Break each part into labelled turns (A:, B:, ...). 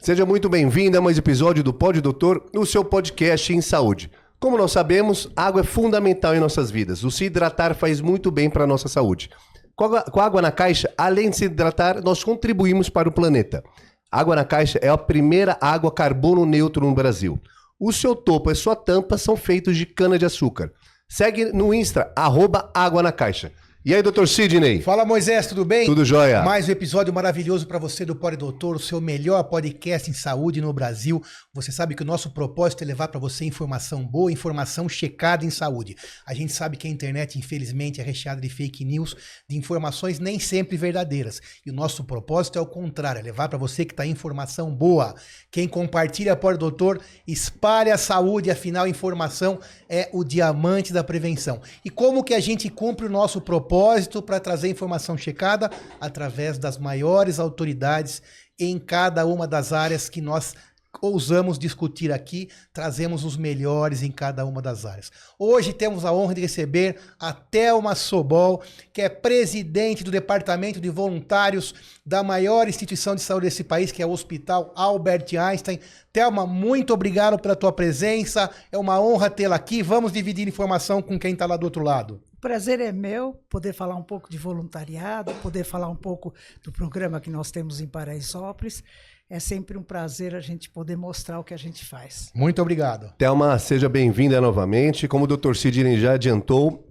A: Seja muito bem-vindo a mais um episódio do Pod Doutor, o seu podcast em saúde. Como nós sabemos, água é fundamental em nossas vidas. O se hidratar faz muito bem para a nossa saúde. Com a água na caixa, além de se hidratar, nós contribuímos para o planeta. Água na caixa é a primeira água carbono neutro no Brasil. O seu topo e sua tampa são feitos de cana-de-açúcar. Segue no Insta, @água na caixa. E aí, Dr. Sidney?
B: Fala, Moisés, tudo bem?
A: Tudo jóia.
B: Mais um episódio maravilhoso para você do Pod Doutor, o seu melhor podcast em saúde no Brasil. Você sabe que o nosso propósito é levar para você informação boa, informação checada em saúde. A gente sabe que a internet, infelizmente, é recheada de fake news, de informações nem sempre verdadeiras. E o nosso propósito é o contrário, é levar para você que está informação boa. Quem compartilha Pod Doutor, espalha a saúde, afinal, informação é o diamante da prevenção. E como que a gente cumpre o nosso propósito para trazer informação checada? Através das maiores autoridades em cada uma das áreas que nós ousamos discutir aqui, trazemos os melhores em cada uma das áreas. Hoje temos a honra de receber a Thelma Sobol, que é presidente do Departamento de Voluntários da maior instituição de saúde desse país, que é o Hospital Albert Einstein. Thelma, muito obrigado pela tua presença, é uma honra tê-la aqui. Vamos dividir informação com quem está lá do outro lado.
C: O prazer é meu poder falar um pouco de voluntariado, poder falar um pouco do programa que nós temos em Paraisópolis. É sempre um prazer a gente poder mostrar o que a gente faz.
B: Muito obrigado.
A: Thelma, seja bem-vinda novamente. Como o Dr. Sidney já adiantou,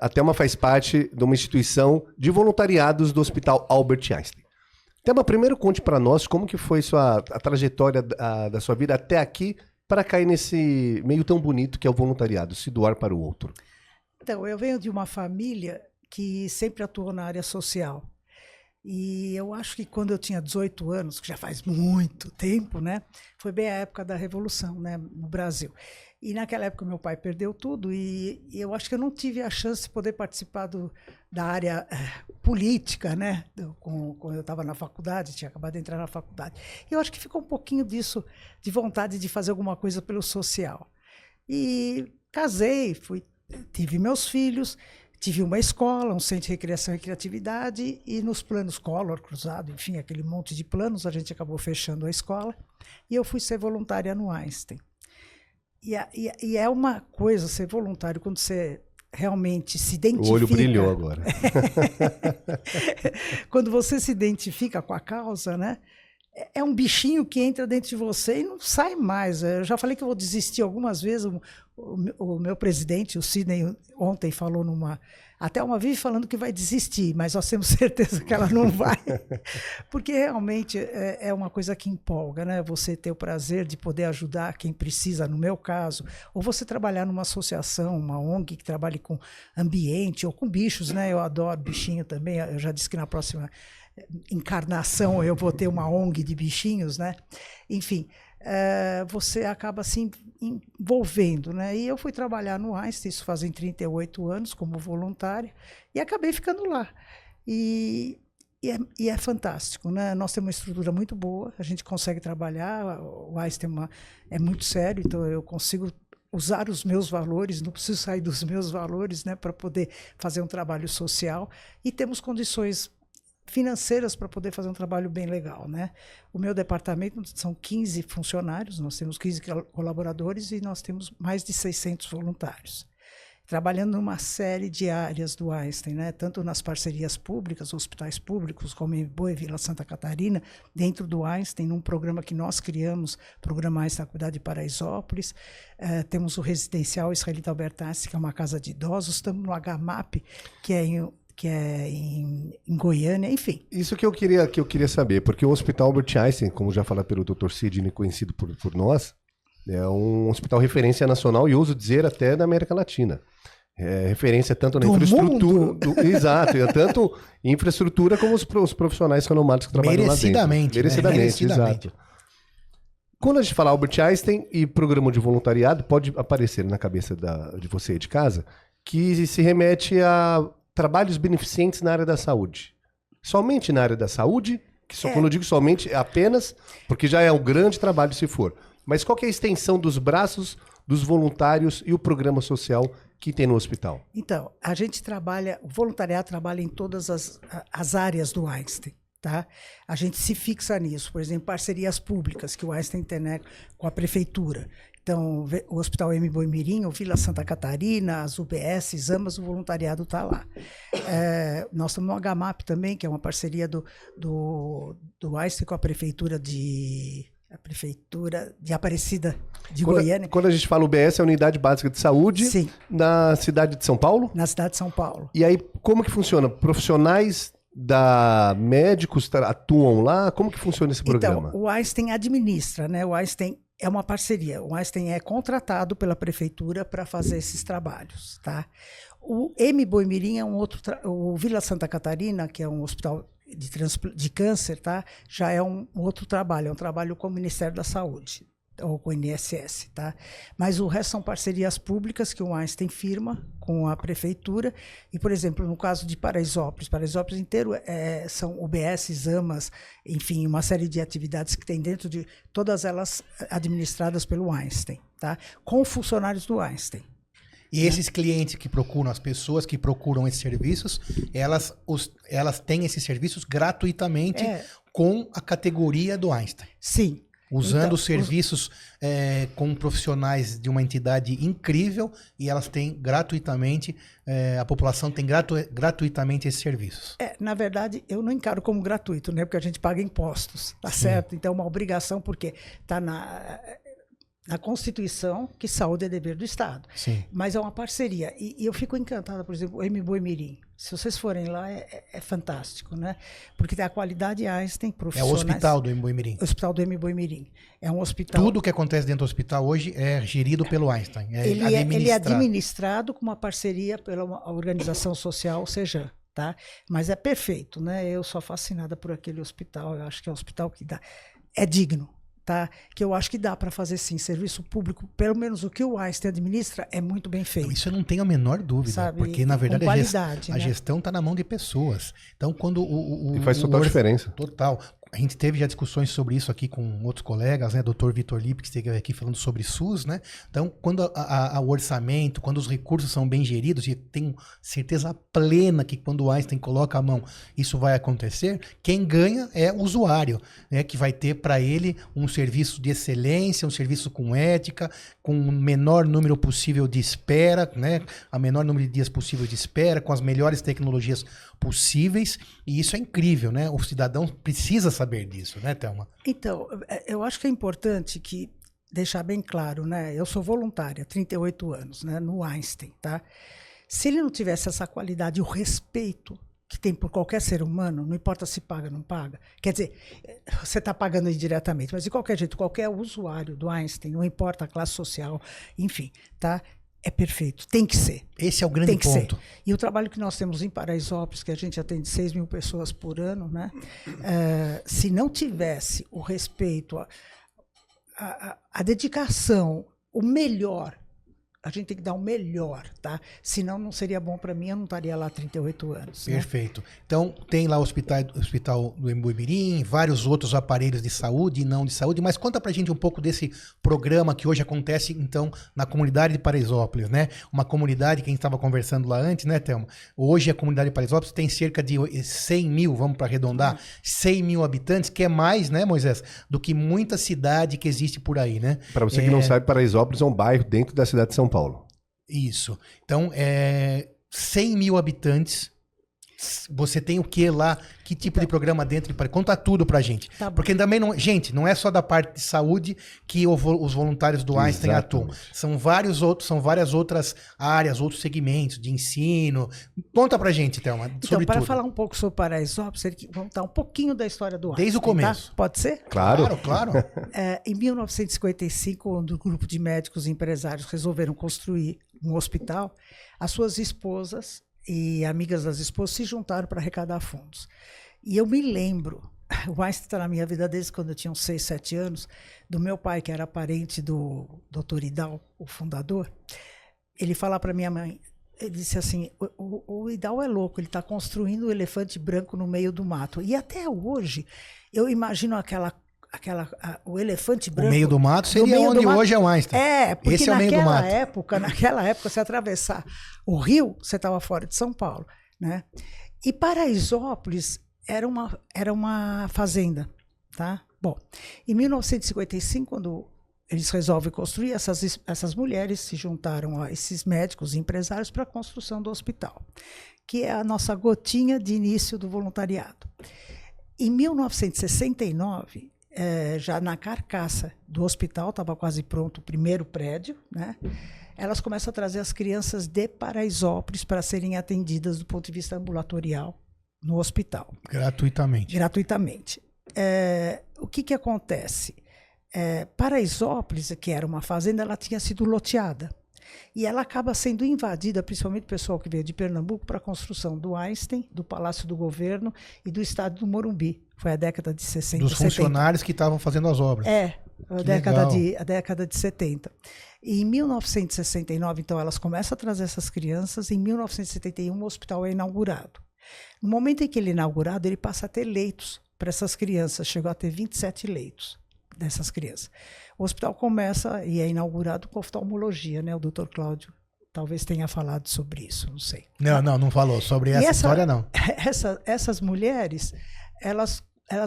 A: a Thelma faz parte de uma instituição de voluntariados do Hospital Albert Einstein. Thelma, primeiro conte para nós como que foi a trajetória da sua vida até aqui para cair nesse meio tão bonito que é o voluntariado, se doar para o outro.
C: Então, eu venho de uma família que sempre atuou na área social. E eu acho que quando eu tinha 18 anos, que já faz muito tempo, né, foi bem a época da Revolução, né, no Brasil. E naquela época meu pai perdeu tudo e eu acho que eu não tive a chance de poder participar da área política, né, quando eu estava na faculdade, tinha acabado de entrar na faculdade. E eu acho que ficou um pouquinho disso, de vontade de fazer alguma coisa pelo social. E casei, tive meus filhos. Tive uma escola, um centro de recreação e criatividade, e nos planos Collor, Cruzado, enfim, aquele monte de planos, a gente acabou fechando a escola, e eu fui ser voluntária no Einstein. E é uma coisa ser voluntário quando você realmente se identifica...
A: O olho brilhou agora.
C: Quando você se identifica com a causa, né? É um bichinho que entra dentro de você e não sai mais. Eu já falei que eu vou desistir algumas vezes. O meu presidente, o Sidney, ontem falou até uma vive falando que vai desistir, mas nós temos certeza que ela não vai. Porque realmente é uma coisa que empolga, né? Você ter o prazer de poder ajudar quem precisa, no meu caso, ou você trabalhar numa associação, uma ONG que trabalhe com ambiente ou com bichos, né? Eu adoro bichinho também. Eu já disse que na próxima encarnação eu vou ter uma ONG de bichinhos, né? Enfim, você acaba se envolvendo, né? E eu fui trabalhar no Einstein, isso fazem 38 anos, como voluntária, e acabei ficando lá. E é fantástico, né? Nós temos uma estrutura muito boa, a gente consegue trabalhar, o Einstein é muito sério, então eu consigo usar os meus valores, não preciso sair dos meus valores, né, para poder fazer um trabalho social, e temos condições financeiras para poder fazer um trabalho bem legal, né? O meu departamento são 15 funcionários, nós temos 15 colaboradores e nós temos mais de 600 voluntários. Trabalhando numa série de áreas do Einstein, né? Tanto nas parcerias públicas, hospitais públicos, como em Boa Vila, Santa Catarina, dentro do Einstein, num programa que nós criamos, Programa Einstein da Cuidado de Paraisópolis. Temos o Residencial Israelita Albert Einstein, que é uma casa de idosos. Estamos no HMAP, que é em Goiânia, enfim.
A: Isso que eu queria saber, porque o Hospital Albert Einstein, como já falou pelo Dr. Sidney, conhecido por nós, é um hospital referência nacional e ouso dizer até da América Latina. É referência tanto na infraestrutura... Exato, é tanto infraestrutura como os profissionais renomados que trabalham lá dentro. Merecidamente, exato. Quando a gente fala Albert Einstein e programa de voluntariado, pode aparecer na cabeça de você aí de casa que se remete a trabalhos beneficentes na área da saúde. Somente na área da saúde, quando eu digo somente, é apenas, porque já é um grande trabalho se for. Mas qual que é a extensão dos braços dos voluntários e o programa social que tem no hospital?
C: Então, a gente o voluntariado trabalha em todas as áreas do Einstein. Tá? A gente se fixa nisso, por exemplo, parcerias públicas que o Einstein tem, né, com a prefeitura. Então, o Hospital M. Boimirim, o Vila Santa Catarina, as UBSs, ambas, o voluntariado está lá. Nós estamos no HMAP também, que é uma parceria do Einstein com a prefeitura de Aparecida de Goiânia.
A: Quando a gente fala UBS, é a Unidade Básica de Saúde.
C: Sim.
A: Na cidade de São Paulo?
C: Na cidade de São Paulo.
A: E aí, como que funciona? Profissionais médicos atuam lá? Como que funciona esse programa?
C: Então, o Einstein administra, né? O Einstein é uma parceria. O Einstein é contratado pela prefeitura para fazer esses trabalhos, tá? O M. Boimirim é um outro... O Vila Santa Catarina, que é um hospital de câncer, tá? Já é um outro trabalho, é um trabalho com o Ministério da Saúde, ou com o INSS, tá? Mas o resto são parcerias públicas que o Einstein firma com a prefeitura. E, por exemplo, no caso de Paraisópolis inteiro são UBS, AMAs, enfim, uma série de atividades que tem dentro de todas elas administradas pelo Einstein, tá? Com funcionários do Einstein.
B: E esses clientes que procuram, as pessoas que procuram esses serviços, elas têm esses serviços gratuitamente com a categoria do Einstein.
C: Sim.
B: Usando os serviços com profissionais de uma entidade incrível, e elas têm gratuitamente, a população tem gratuitamente esses serviços.
C: Na verdade, eu não encaro como gratuito, né? Porque a gente paga impostos, tá certo? Então é uma obrigação, porque está na Constituição que saúde é dever do Estado.
B: Sim.
C: Mas é uma parceria. E eu fico encantada, por exemplo, o M. Boimirim. Se vocês forem lá, é fantástico, né? Porque tem a qualidade Einstein, profissionais...
B: É o hospital do M. Boimirim.
C: O hospital do M. Boimirim. É um hospital...
B: Tudo que acontece dentro do hospital hoje é gerido pelo Einstein.
C: Ele é administrado com uma parceria pela organização social, seja, tá? Mas é perfeito, né? Eu sou fascinada por aquele hospital. Eu acho que é um hospital que é digno. Tá? Que eu acho que dá para fazer sim, serviço público, pelo menos o que o Einstein administra é muito bem feito.
B: Isso eu não tenho a menor dúvida,
C: sabe?
B: Porque na verdade
C: qualidade,
B: a gestão está na mão de pessoas. Então quando
A: e faz total diferença.
B: Total. A gente teve já discussões sobre isso aqui com outros colegas, né? Dr. Vitor Lippe, que esteve aqui falando sobre SUS, né? Então, quando o orçamento, quando os recursos são bem geridos, e tenho certeza plena que quando o Einstein coloca a mão, isso vai acontecer, quem ganha é o usuário, né? Que vai ter para ele um serviço de excelência, um serviço com ética, com o menor número possível de espera, né? A menor número de dias possível de espera, com as melhores tecnologias possíveis, e isso é incrível, né? O cidadão precisa saber disso, né, Thelma?
C: Então, eu acho que é importante deixar bem claro, né? Eu sou voluntária, 38 anos, né, no Einstein, tá? Se ele não tivesse essa qualidade, o respeito que tem por qualquer ser humano, não importa se paga ou não paga, quer dizer, você está pagando indiretamente, mas de qualquer jeito, qualquer usuário do Einstein, não importa a classe social, enfim, tá? É perfeito, tem que ser.
B: Esse é o grande ponto.
C: Ser. E o trabalho que nós temos em Paraisópolis, que a gente atende 6 mil pessoas por ano, né? Se não tivesse o respeito, a dedicação, o melhor, a gente tem que dar o melhor, tá? Senão não seria bom para mim, eu não estaria lá há 38 anos.
B: Perfeito. Né? Então, tem lá o hospital do M. Boimirim, vários outros aparelhos de saúde e não de saúde, mas conta pra gente um pouco desse programa que hoje acontece, então, na comunidade de Paraisópolis, né? Uma comunidade que a gente estava conversando lá antes, né, Thelma? Hoje a comunidade de Paraisópolis tem cerca de 100 mil, vamos para arredondar, 100 mil habitantes, que é mais, né, Moisés, do que muita cidade que existe por aí, né?
A: Para você que não sabe, Paraisópolis é um bairro dentro da cidade de São Paulo.
B: Isso. Então, 100 mil habitantes. Você tem o que lá? Que tipo de programa dentro? Conta tudo pra gente.
C: Tá.
B: Porque também, não é só da parte de saúde que os voluntários do Einstein atuam. São várias outras áreas, outros segmentos de ensino. Conta pra gente, Thelma, sobre
C: então, para
B: tudo.
C: falar um pouco sobre Paraisópolis, vamos contar um pouquinho da história do Einstein.
B: Desde o começo.
C: Tá? Pode ser?
A: Claro.
B: Claro.
C: Em 1955, quando o grupo de médicos e empresários resolveram construir um hospital, as suas esposas e amigas das esposas se juntaram para arrecadar fundos. E eu me lembro, o Einstein está na minha vida desde quando eu tinha uns 6, 7 anos, do meu pai, que era parente do Dr. Idal, o fundador. Ele falava para minha mãe, ele disse assim, o Idal é louco, ele está construindo um elefante branco no meio do mato. E até hoje, eu imagino o elefante branco...
B: O meio do mato seria onde hoje é o Einstein.
C: Porque
B: esse é o meio do mato.
C: Naquela época, você atravessar o rio, você estava fora de São Paulo, né? E Paraisópolis era uma fazenda, tá? Bom, em 1955, quando eles resolvem construir, essas mulheres se juntaram a esses médicos e empresários para a construção do hospital, que é a nossa gotinha de início do voluntariado. Em 1969, já na carcaça do hospital, estava quase pronto o primeiro prédio, né? Elas começam a trazer as crianças de Paraisópolis para serem atendidas do ponto de vista ambulatorial no hospital.
B: Gratuitamente.
C: Gratuitamente. O que acontece? Paraisópolis, que era uma fazenda, ela tinha sido loteada. E ela acaba sendo invadida, principalmente o pessoal que veio de Pernambuco, para a construção do Einstein, do Palácio do Governo e do Estádio do Morumbi. Foi a década de 60
B: Dos
C: 70.
B: funcionários que estavam fazendo as obras.
C: A década de 70. E em 1969, então, elas começam a trazer essas crianças. Em 1971, o hospital é inaugurado. No momento em que ele é inaugurado, ele passa a ter leitos para essas crianças. Chegou a ter 27 leitos dessas crianças. O hospital começa e é inaugurado com oftalmologia, né? O doutor Cláudio talvez tenha falado sobre isso, não sei.
B: Não falou. Sobre essa história, não.
C: Essas mulheres, elas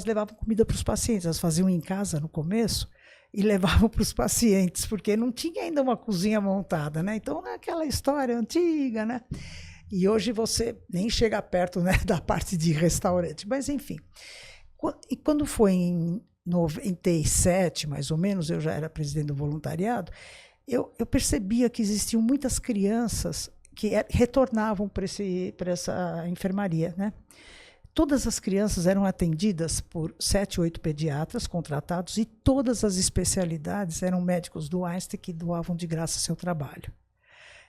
C: levavam comida para os pacientes. Elas faziam em casa no começo e levavam para os pacientes, porque não tinha ainda uma cozinha montada, né? Então, é aquela história antiga, né? E hoje você nem chega perto, né, da parte de restaurante. Mas, enfim. E quando foi em 97, mais ou menos, eu já era presidente do voluntariado, eu percebia que existiam muitas crianças que retornavam para essa enfermaria, né? Todas as crianças eram atendidas por 7, 8 pediatras contratados e todas as especialidades eram médicos do Einstein que doavam de graça seu trabalho.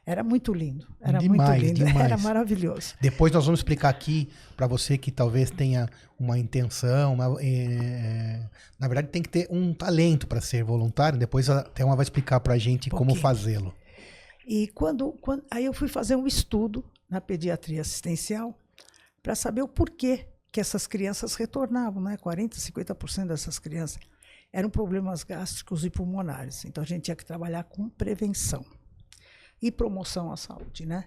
C: Era muito lindo, era maravilhoso.
B: Depois nós vamos explicar aqui para você que talvez tenha uma intenção, na verdade tem que ter um talento para ser voluntário, depois a Thelma vai explicar para a gente como fazê-lo.
C: E aí eu fui fazer um estudo na pediatria assistencial para saber o porquê que essas crianças retornavam, né? 40%, 50% dessas crianças eram problemas gástricos e pulmonares, então a gente tinha que trabalhar com prevenção e promoção à saúde, né?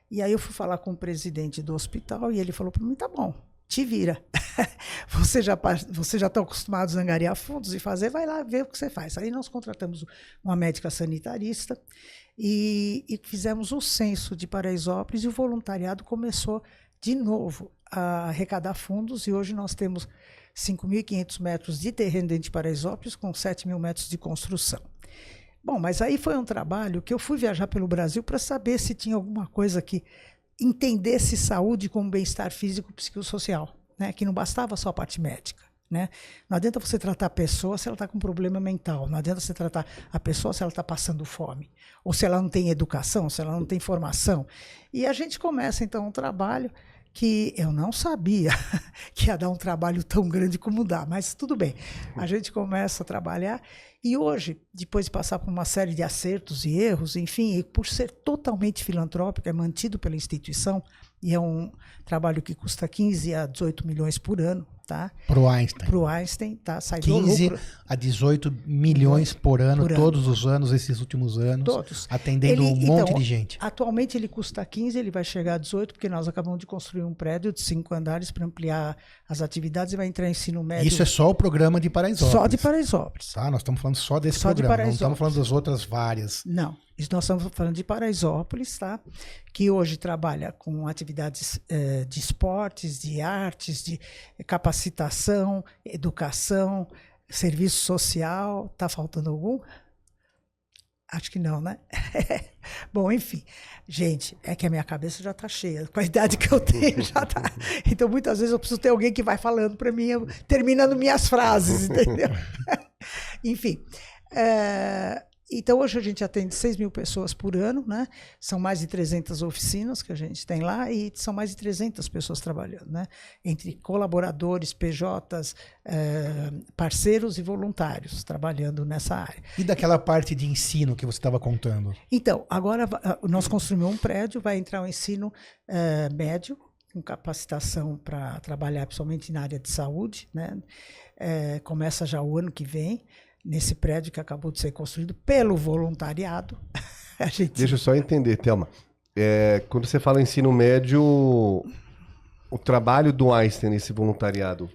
C: E aí eu fui falar com o presidente do hospital e ele falou para mim, tá bom, te vira. Você já está acostumado a angariar fundos e fazer, vai lá ver o que você faz. Aí nós contratamos uma médica sanitarista e fizemos o censo de Paraisópolis e o voluntariado começou de novo a arrecadar fundos e hoje nós temos 5.500 metros de terreno dentro de Paraisópolis com 7.000 metros de construção. Bom, mas aí foi um trabalho que eu fui viajar pelo Brasil para saber se tinha alguma coisa que entendesse saúde como bem-estar físico e psicossocial, né? Que não bastava só a parte médica, né? Não adianta você tratar a pessoa se ela está com problema mental, não adianta você tratar a pessoa se ela está passando fome, ou se ela não tem educação, se ela não tem formação. E a gente começa, então, um trabalho que eu não sabia que ia dar um trabalho tão grande como dá, mas tudo bem. A gente começa a trabalhar e hoje, depois de passar por uma série de acertos e erros, enfim, e por ser totalmente filantrópico, é mantido pela instituição e é um trabalho que custa 15 a 18 milhões por ano, tá?
B: Pro Einstein.
C: Pro Einstein, tá? Sai
B: 15
C: lucro.
B: A 18 milhões por ano, todos os anos, esses últimos anos,
C: todos.
B: Atendendo um monte de gente.
C: Atualmente ele custa 15, ele vai chegar a 18, porque nós acabamos de construir um prédio de 5 andares para ampliar as atividades e vai entrar em ensino médio.
B: Isso é só o programa de Paraisópolis.
C: Só de Paraisópolis.
B: Tá, nós estamos falando só desse programa, não estamos falando das outras várias.
C: Não, nós estamos falando de Paraisópolis, tá? Que hoje trabalha com atividades de esportes, de artes, de capacitação, educação, serviço social. Está faltando algum? Acho que não, né? Bom, enfim. Gente, é que a minha cabeça já está cheia. Com a idade que eu tenho, já está. Então, muitas vezes eu preciso ter alguém que vai falando para mim, terminando minhas frases, entendeu? Enfim. Então, hoje a gente atende 6.000 pessoas por ano, né? São mais de 300 oficinas que a gente tem lá e são mais de 300 pessoas trabalhando, né? Entre colaboradores, PJs, parceiros e voluntários trabalhando nessa área.
B: E daquela parte de ensino que você estava contando?
C: Então, agora nós construímos um prédio, vai entrar um ensino médio, com capacitação para trabalhar principalmente na área de saúde, né? Começa já o ano que vem, nesse prédio que acabou de ser construído pelo voluntariado.
A: Deixa eu só entender, Thelma. Quando você fala ensino médio, o trabalho do Einstein nesse voluntariado,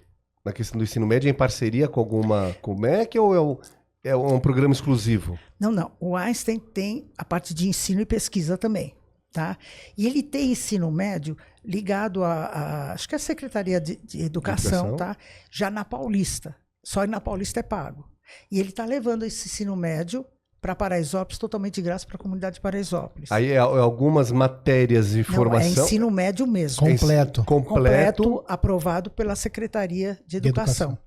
A: na questão do ensino médio, é em parceria com alguma Comec ou é um programa exclusivo?
C: Não. O Einstein tem a parte de ensino e pesquisa também, tá? E ele tem ensino médio ligado acho que é a Secretaria de Educação, tá? Já na Paulista. Só na Paulista é pago. E ele está levando esse ensino médio para Paraisópolis totalmente de graça para a comunidade de Paraisópolis.
A: Aí é algumas matérias de formação.
C: Não, é ensino médio mesmo.
A: Completo.
C: Aprovado pela Secretaria de Educação.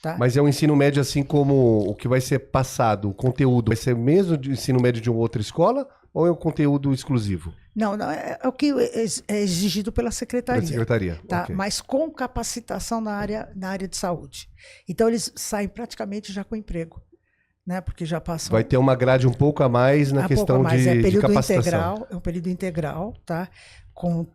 C: Tá?
A: Mas é um ensino médio assim como o que vai ser passado, o conteúdo vai ser mesmo de ensino médio de uma outra escola ou é um conteúdo exclusivo?
C: Não, é o que é exigido pela Secretaria.
A: Pela Secretaria,
C: tá?
A: ok.
C: Mas com capacitação na área de saúde. Então eles saem praticamente já com emprego. Né? Porque já passam.
A: Vai ter uma grade um pouco a mais na questão de capacitação.
C: É um período integral, tá? Com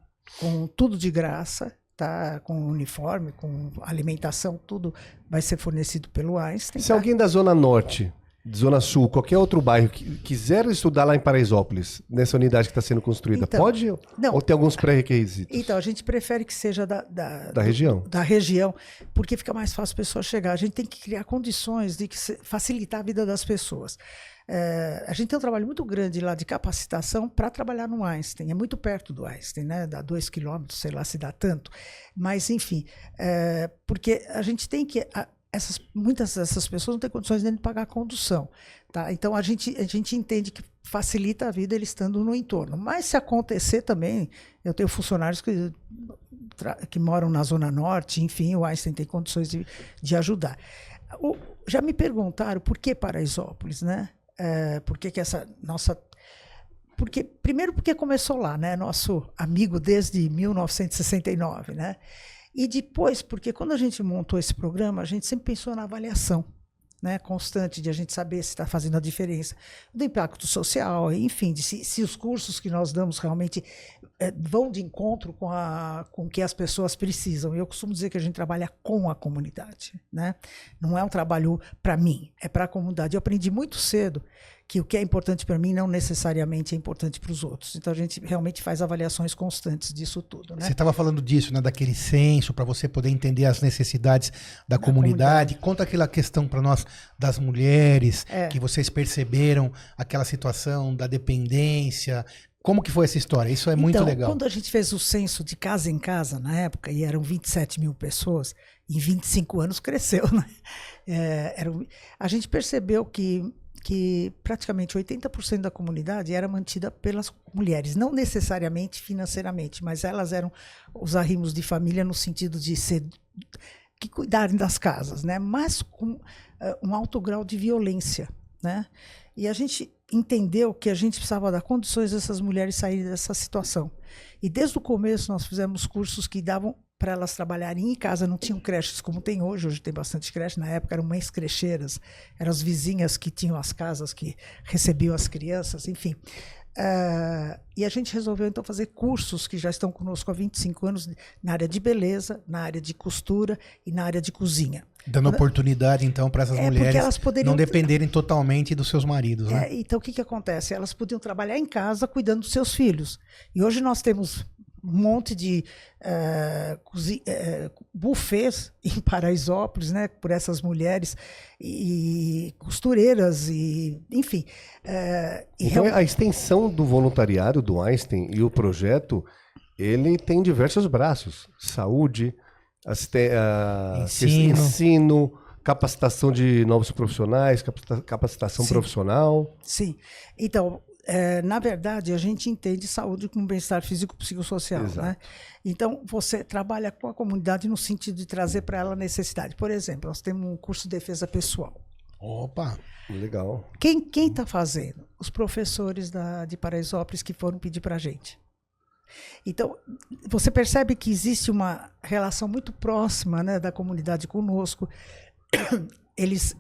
C: tudo de graça, tá? Com uniforme, com alimentação, tudo vai ser fornecido pelo Einstein.
A: Se alguém da Zona Norte, Zona Sul, qualquer outro bairro que quiser estudar lá em Paraisópolis, nessa unidade que está sendo construída,
C: então,
A: pode?
C: Não.
A: Ou tem alguns pré-requisitos?
C: Então, a gente prefere que seja da
A: região.
C: Da região, porque fica mais fácil a pessoa chegar. A gente tem que criar condições de facilitar a vida das pessoas. A gente tem um trabalho muito grande lá de capacitação para trabalhar no Einstein. É muito perto do Einstein, né? Dá 2 quilômetros, sei lá se dá tanto. Mas, enfim, porque a gente tem que... muitas dessas pessoas não têm condições nem de pagar a condução. Tá? Então, a gente entende que facilita a vida ele estando no entorno. Mas, se acontecer também, eu tenho funcionários que moram na Zona Norte, enfim, o Einstein tem condições de ajudar. Já me perguntaram por que Paraisópolis, né? Por que essa nossa... Primeiro porque começou lá, né? Nosso amigo desde 1969, né? E depois, porque quando a gente montou esse programa, a gente sempre pensou na avaliação, né, constante, de a gente saber se está fazendo a diferença, do impacto social, enfim, de se os cursos que nós damos realmente vão de encontro com o que as pessoas precisam. Eu costumo dizer que a gente trabalha com a comunidade, né? Não é um trabalho para mim, é para a comunidade. Eu aprendi muito cedo que o que é importante para mim não necessariamente é importante para os outros. Então a gente realmente faz avaliações constantes disso tudo, né?
B: Você estava falando disso, né, daquele censo para você poder entender as necessidades da comunidade. Conta aquela questão para nós das mulheres, que vocês perceberam aquela situação da dependência. Como que foi essa história? Isso é muito legal.
C: Quando a gente fez o censo de casa em casa na época, e eram 27 mil pessoas, em 25 anos cresceu, né? A gente percebeu que praticamente 80% da comunidade era mantida pelas mulheres, não necessariamente financeiramente, mas elas eram os arrimos de família no sentido de que cuidarem das casas, né? Mas com um alto grau de violência, né? E a gente entendeu que a gente precisava dar condições dessas mulheres saírem dessa situação. E desde o começo nós fizemos cursos que davam para elas trabalharem em casa, não tinham creches como tem hoje. Hoje tem bastante creche, na época eram mães crecheiras, eram as vizinhas que tinham as casas, que recebiam as crianças, enfim. E a gente resolveu então fazer cursos que já estão conosco há 25 anos na área de beleza, na área de costura e na área de cozinha.
B: Dando oportunidade então para essas mulheres não dependerem totalmente dos seus maridos, né?
C: Então o que acontece? Elas podiam trabalhar em casa cuidando dos seus filhos. E hoje nós temos um monte de buffets em Paraisópolis, né, por essas mulheres e costureiras, e enfim.
A: Então a extensão do voluntariado do Einstein e o projeto, ele tem diversos braços: saúde, ensino, capacitação de novos profissionais, capacitação profissional.
C: Sim. Então, na verdade, a gente entende saúde como bem-estar físico-psicossocial, né? Então, você trabalha com a comunidade no sentido de trazer para ela necessidade. Por exemplo, nós temos um curso de defesa pessoal.
B: Opa!
A: Legal.
C: Quem está fazendo? Os professores de Paraisópolis que foram pedir para a gente. Então, você percebe que existe uma relação muito próxima, né, da comunidade conosco. Eles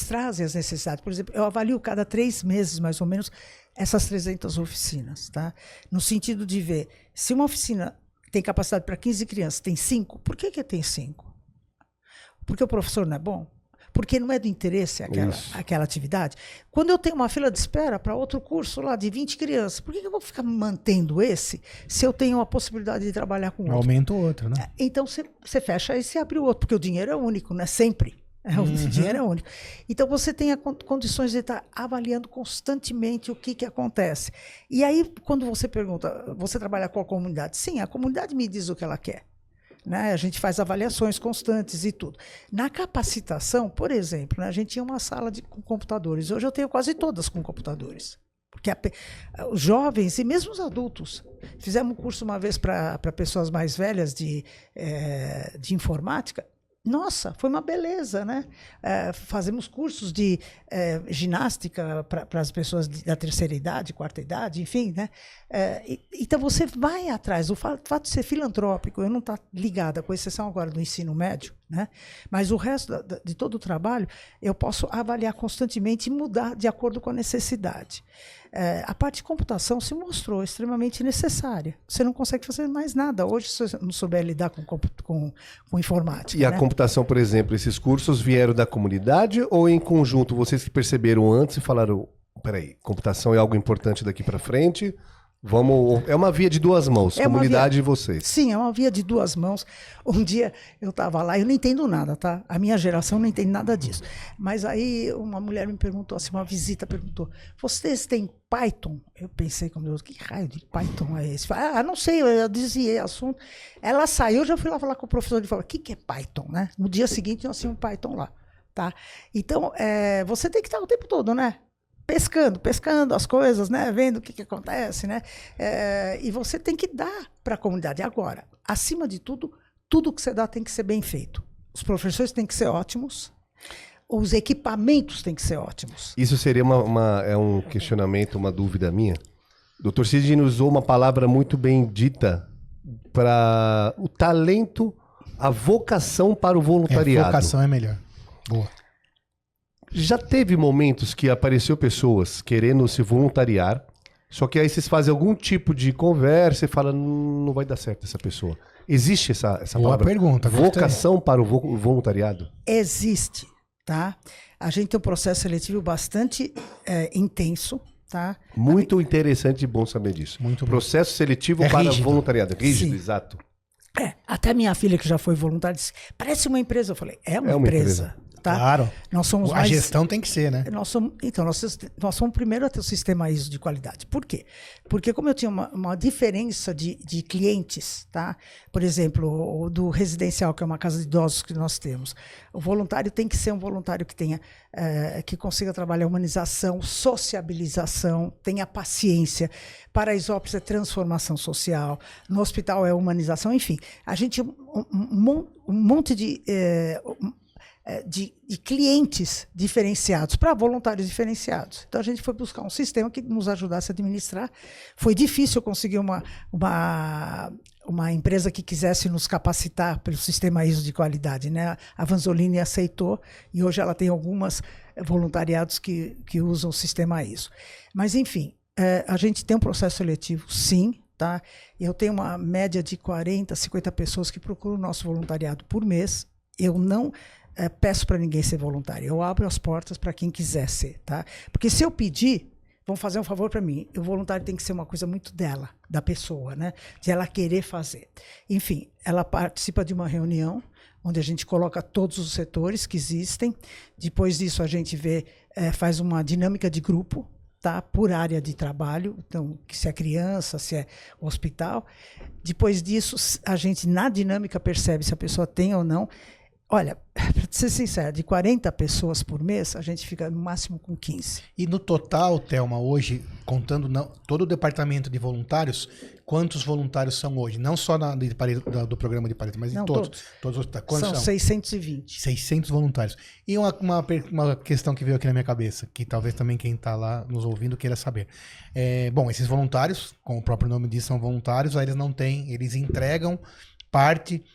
C: trazem as necessidades. Por exemplo, eu avalio cada 3 meses, mais ou menos, essas 300 oficinas, tá? No sentido de ver, se uma oficina tem capacidade para 15 crianças, tem 5, por que tem 5? Porque o professor não é bom? porque não é do interesse aquela atividade. Quando eu tenho uma fila de espera para outro curso lá de 20 crianças, por que eu vou ficar mantendo esse se eu tenho a possibilidade de trabalhar com outro?
B: Aumenta o outro, né?
C: Então você fecha e você abre o outro, porque o dinheiro é único, não é sempre. O dinheiro é único. Então você tem condições de estar avaliando constantemente o que acontece. E aí, quando você pergunta, você trabalha com a comunidade? Sim, a comunidade me diz o que ela quer. Né? A gente faz avaliações constantes e tudo. Na capacitação, por exemplo, né, a gente tinha uma sala com computadores. Hoje eu tenho quase todas com computadores. Porque os jovens e mesmo os adultos. Fizemos um curso uma vez para pessoas mais velhas de informática. Nossa, foi uma beleza, né? Fazemos cursos de ginástica para as pessoas da terceira idade, quarta idade, enfim, né? Então você vai atrás. O fato de ser filantrópico, eu não estou ligada, com exceção agora do ensino médio, né? Mas o resto de todo o trabalho eu posso avaliar constantemente e mudar de acordo com a necessidade. A parte de computação se mostrou extremamente necessária. Você não consegue fazer mais nada hoje se você não souber lidar com informática.
A: E a computação, por exemplo, esses cursos vieram da comunidade ou em conjunto vocês que perceberam antes e falaram, peraí, computação é algo importante daqui para frente, é uma via de duas mãos, comunidade e vocês.
C: Sim, é uma via de duas mãos. Um dia eu estava lá, eu não entendo nada, tá? A minha geração não entende nada disso. Mas aí uma mulher me perguntou, assim, uma visita perguntou, vocês têm Python? Eu pensei, como Deus, que raio de Python é esse? Não sei, eu dizia assunto. Ela saiu, eu já fui lá falar com o professor, ele falou, o que é Python, né? No dia seguinte nós tínhamos Python lá, tá? Então, você tem que estar o tempo todo, né? Pescando as coisas, né? Vendo o que acontece, né? E você tem que dar para a comunidade. Agora, acima de tudo, tudo que você dá tem que ser bem feito. Os professores têm que ser ótimos, os equipamentos têm que ser ótimos.
A: Isso seria um questionamento, uma dúvida minha. O Dr. Sidney usou uma palavra muito bem dita para o talento, a vocação para o voluntariado.
B: Vocação é melhor. Boa.
A: Já teve momentos que apareceu pessoas querendo se voluntariar, só que aí vocês fazem algum tipo de conversa e falam, não vai dar certo essa pessoa. Existe essa
B: Boa
A: palavra?
B: Pergunta,
A: vocação para o voluntariado?
C: Existe, tá? A gente tem um processo seletivo bastante intenso, tá?
A: Muito interessante e bom saber disso.
B: Muito bom.
A: Processo seletivo para
B: rígido.
A: Voluntariado. Rígido,
C: Sim.
A: Exato.
C: Até minha filha, que já foi voluntária, disse, parece uma empresa. Eu falei, é uma empresa. Tá?
B: Claro.
C: Nós somos
B: A gestão tem que ser, né?
C: Nós somos o primeiro a ter o sistema ISO de qualidade. Por quê? Porque como eu tinha uma diferença de clientes, tá? Por exemplo, o do residencial, que é uma casa de idosos que nós temos, o voluntário tem que ser um voluntário que tenha, que consiga trabalhar a humanização, sociabilização, tenha paciência. Para a Isópolis é transformação social, no hospital é humanização, enfim. A gente um monte de clientes diferenciados, para voluntários diferenciados. Então, a gente foi buscar um sistema que nos ajudasse a administrar. Foi difícil conseguir uma empresa que quisesse nos capacitar pelo sistema ISO de qualidade, né? A Vanzolini aceitou e hoje ela tem algumas voluntariados que usam o sistema ISO. Mas, enfim, a gente tem um processo seletivo, sim, tá? Eu tenho uma média de 40, 50 pessoas que procuram o nosso voluntariado por mês. Eu não peço para ninguém ser voluntário. Eu abro as portas para quem quiser ser, tá? Porque se eu pedir, vão fazer um favor para mim. O voluntário tem que ser uma coisa muito dela, da pessoa, né? De ela querer fazer. Enfim, ela participa de uma reunião onde a gente coloca todos os setores que existem. Depois disso, a gente faz uma dinâmica de grupo, tá? Por área de trabalho. Então, se é criança, se é hospital. Depois disso, a gente, na dinâmica, percebe se a pessoa tem ou não. Olha, para ser sincero, de 40 pessoas por mês, a gente fica no máximo com 15.
B: E no total, Thelma, hoje, contando todo o departamento de voluntários, quantos voluntários são hoje? Não só do programa de Pareto, mas
C: não,
B: em todos. Todos os hospitais. Quantos
C: são 620. 600
B: voluntários. E uma questão que veio aqui na minha cabeça, que talvez também quem está lá nos ouvindo queira saber. Bom, esses voluntários, como o próprio nome diz, são voluntários, aí eles entregam parte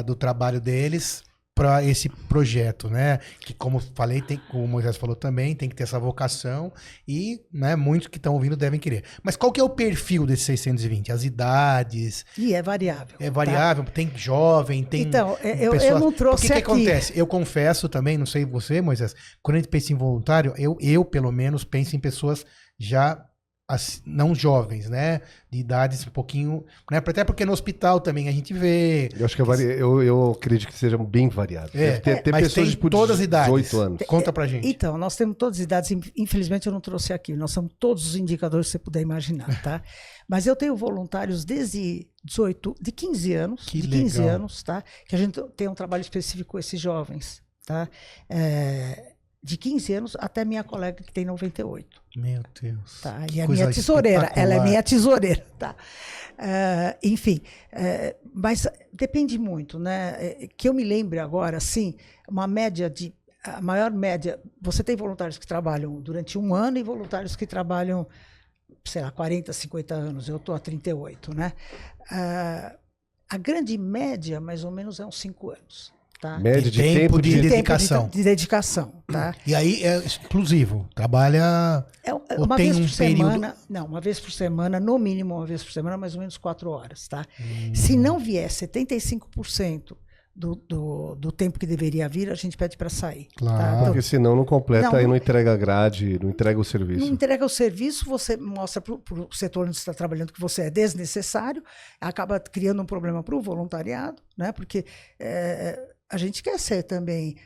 B: do trabalho deles para esse projeto, né? Que, como falei, como o Moisés falou também, tem que ter essa vocação e, né, muitos que estão ouvindo devem querer. Mas qual que é o perfil desses 620? As idades?
C: E é variável.
B: É variável, tá? Tem jovem, tem
C: Então,
B: pessoas...
C: eu não trouxe
B: O que
C: aqui.
B: acontece? Eu confesso também, não sei você, Moisés, quando a gente pensa em voluntário, eu pelo menos penso em pessoas já não jovens, né? De idades um pouquinho, né? Até porque no hospital também a gente vê.
A: Eu acho que eu acredito que sejam bem variados. Tem
B: mas
A: pessoas
B: tem todas as idades.
A: 18 anos.
B: Conta pra gente.
C: Então, nós temos todas as idades, infelizmente eu não trouxe aqui, nós temos todos os indicadores que você puder imaginar, tá? Mas eu tenho voluntários desde 15 anos,
B: Que
C: de 15
B: legal.
C: anos, tá? Que a gente tem um trabalho específico com esses jovens, tá? De 15 anos até minha colega que tem 98.
B: Meu Deus.
C: Tá?
B: Que
C: E a
B: coisa
C: minha tesoureira, ela é
B: espetacular.
C: minha tesoureira, tá? Enfim, mas depende muito, né? Que eu me lembre agora, assim, a maior média, você tem voluntários que trabalham durante um ano e voluntários que trabalham, sei lá, 40, 50 anos, eu estou há 38, né? A grande média, mais ou menos, é uns 5 anos. Tá?
A: Média de
B: tempo
A: tempo
B: de
A: de...
B: dedicação.
C: De dedicação, tá?
B: E aí é exclusivo. Trabalha. Ou
C: Uma
B: tem
C: vez
B: um
C: por
B: período-
C: semana, não, uma vez por semana, no mínimo uma vez por semana, mais ou menos 4 horas, tá? Se não vier 75% do tempo que deveria vir, a gente pede para sair.
B: Claro.
C: Tá? Então,
A: Porque senão não completa,
C: Não,
A: aí
C: não-
A: não entrega a grade, não entrega o serviço.
C: não entrega o serviço, você mostra para o setor onde você está trabalhando que você é desnecessário, acaba criando um problema para o voluntariado, né? Porque a gente quer ser também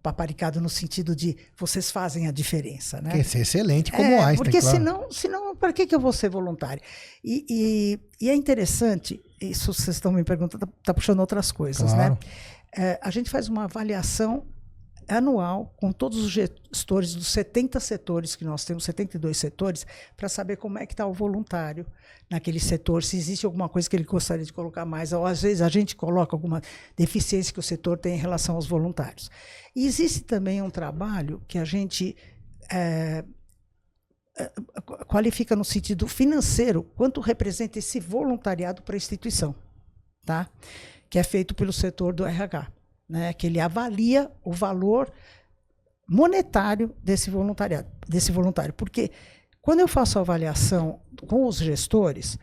C: paparicado no sentido de vocês fazem a diferença, né?
B: Quer ser excelente como Einstein.
C: Porque
B: claro.
C: senão para que eu vou ser voluntário? E é interessante, isso vocês estão me perguntando, tá puxando outras coisas,
B: Claro.
C: né? A gente faz uma avaliação anual com todos os gestores dos 70 setores que nós temos, 72 setores, para saber como é que está o voluntário naquele setor, se existe alguma coisa que ele gostaria de colocar mais, ou às vezes a gente coloca alguma deficiência que o setor tem em relação aos voluntários. E existe também um trabalho que a gente qualifica no sentido financeiro, quanto representa esse voluntariado para a instituição, tá? Que é feito pelo setor do RH. Né, que ele avalia o valor monetário desse voluntário. Porque quando eu faço a avaliação com os gestores,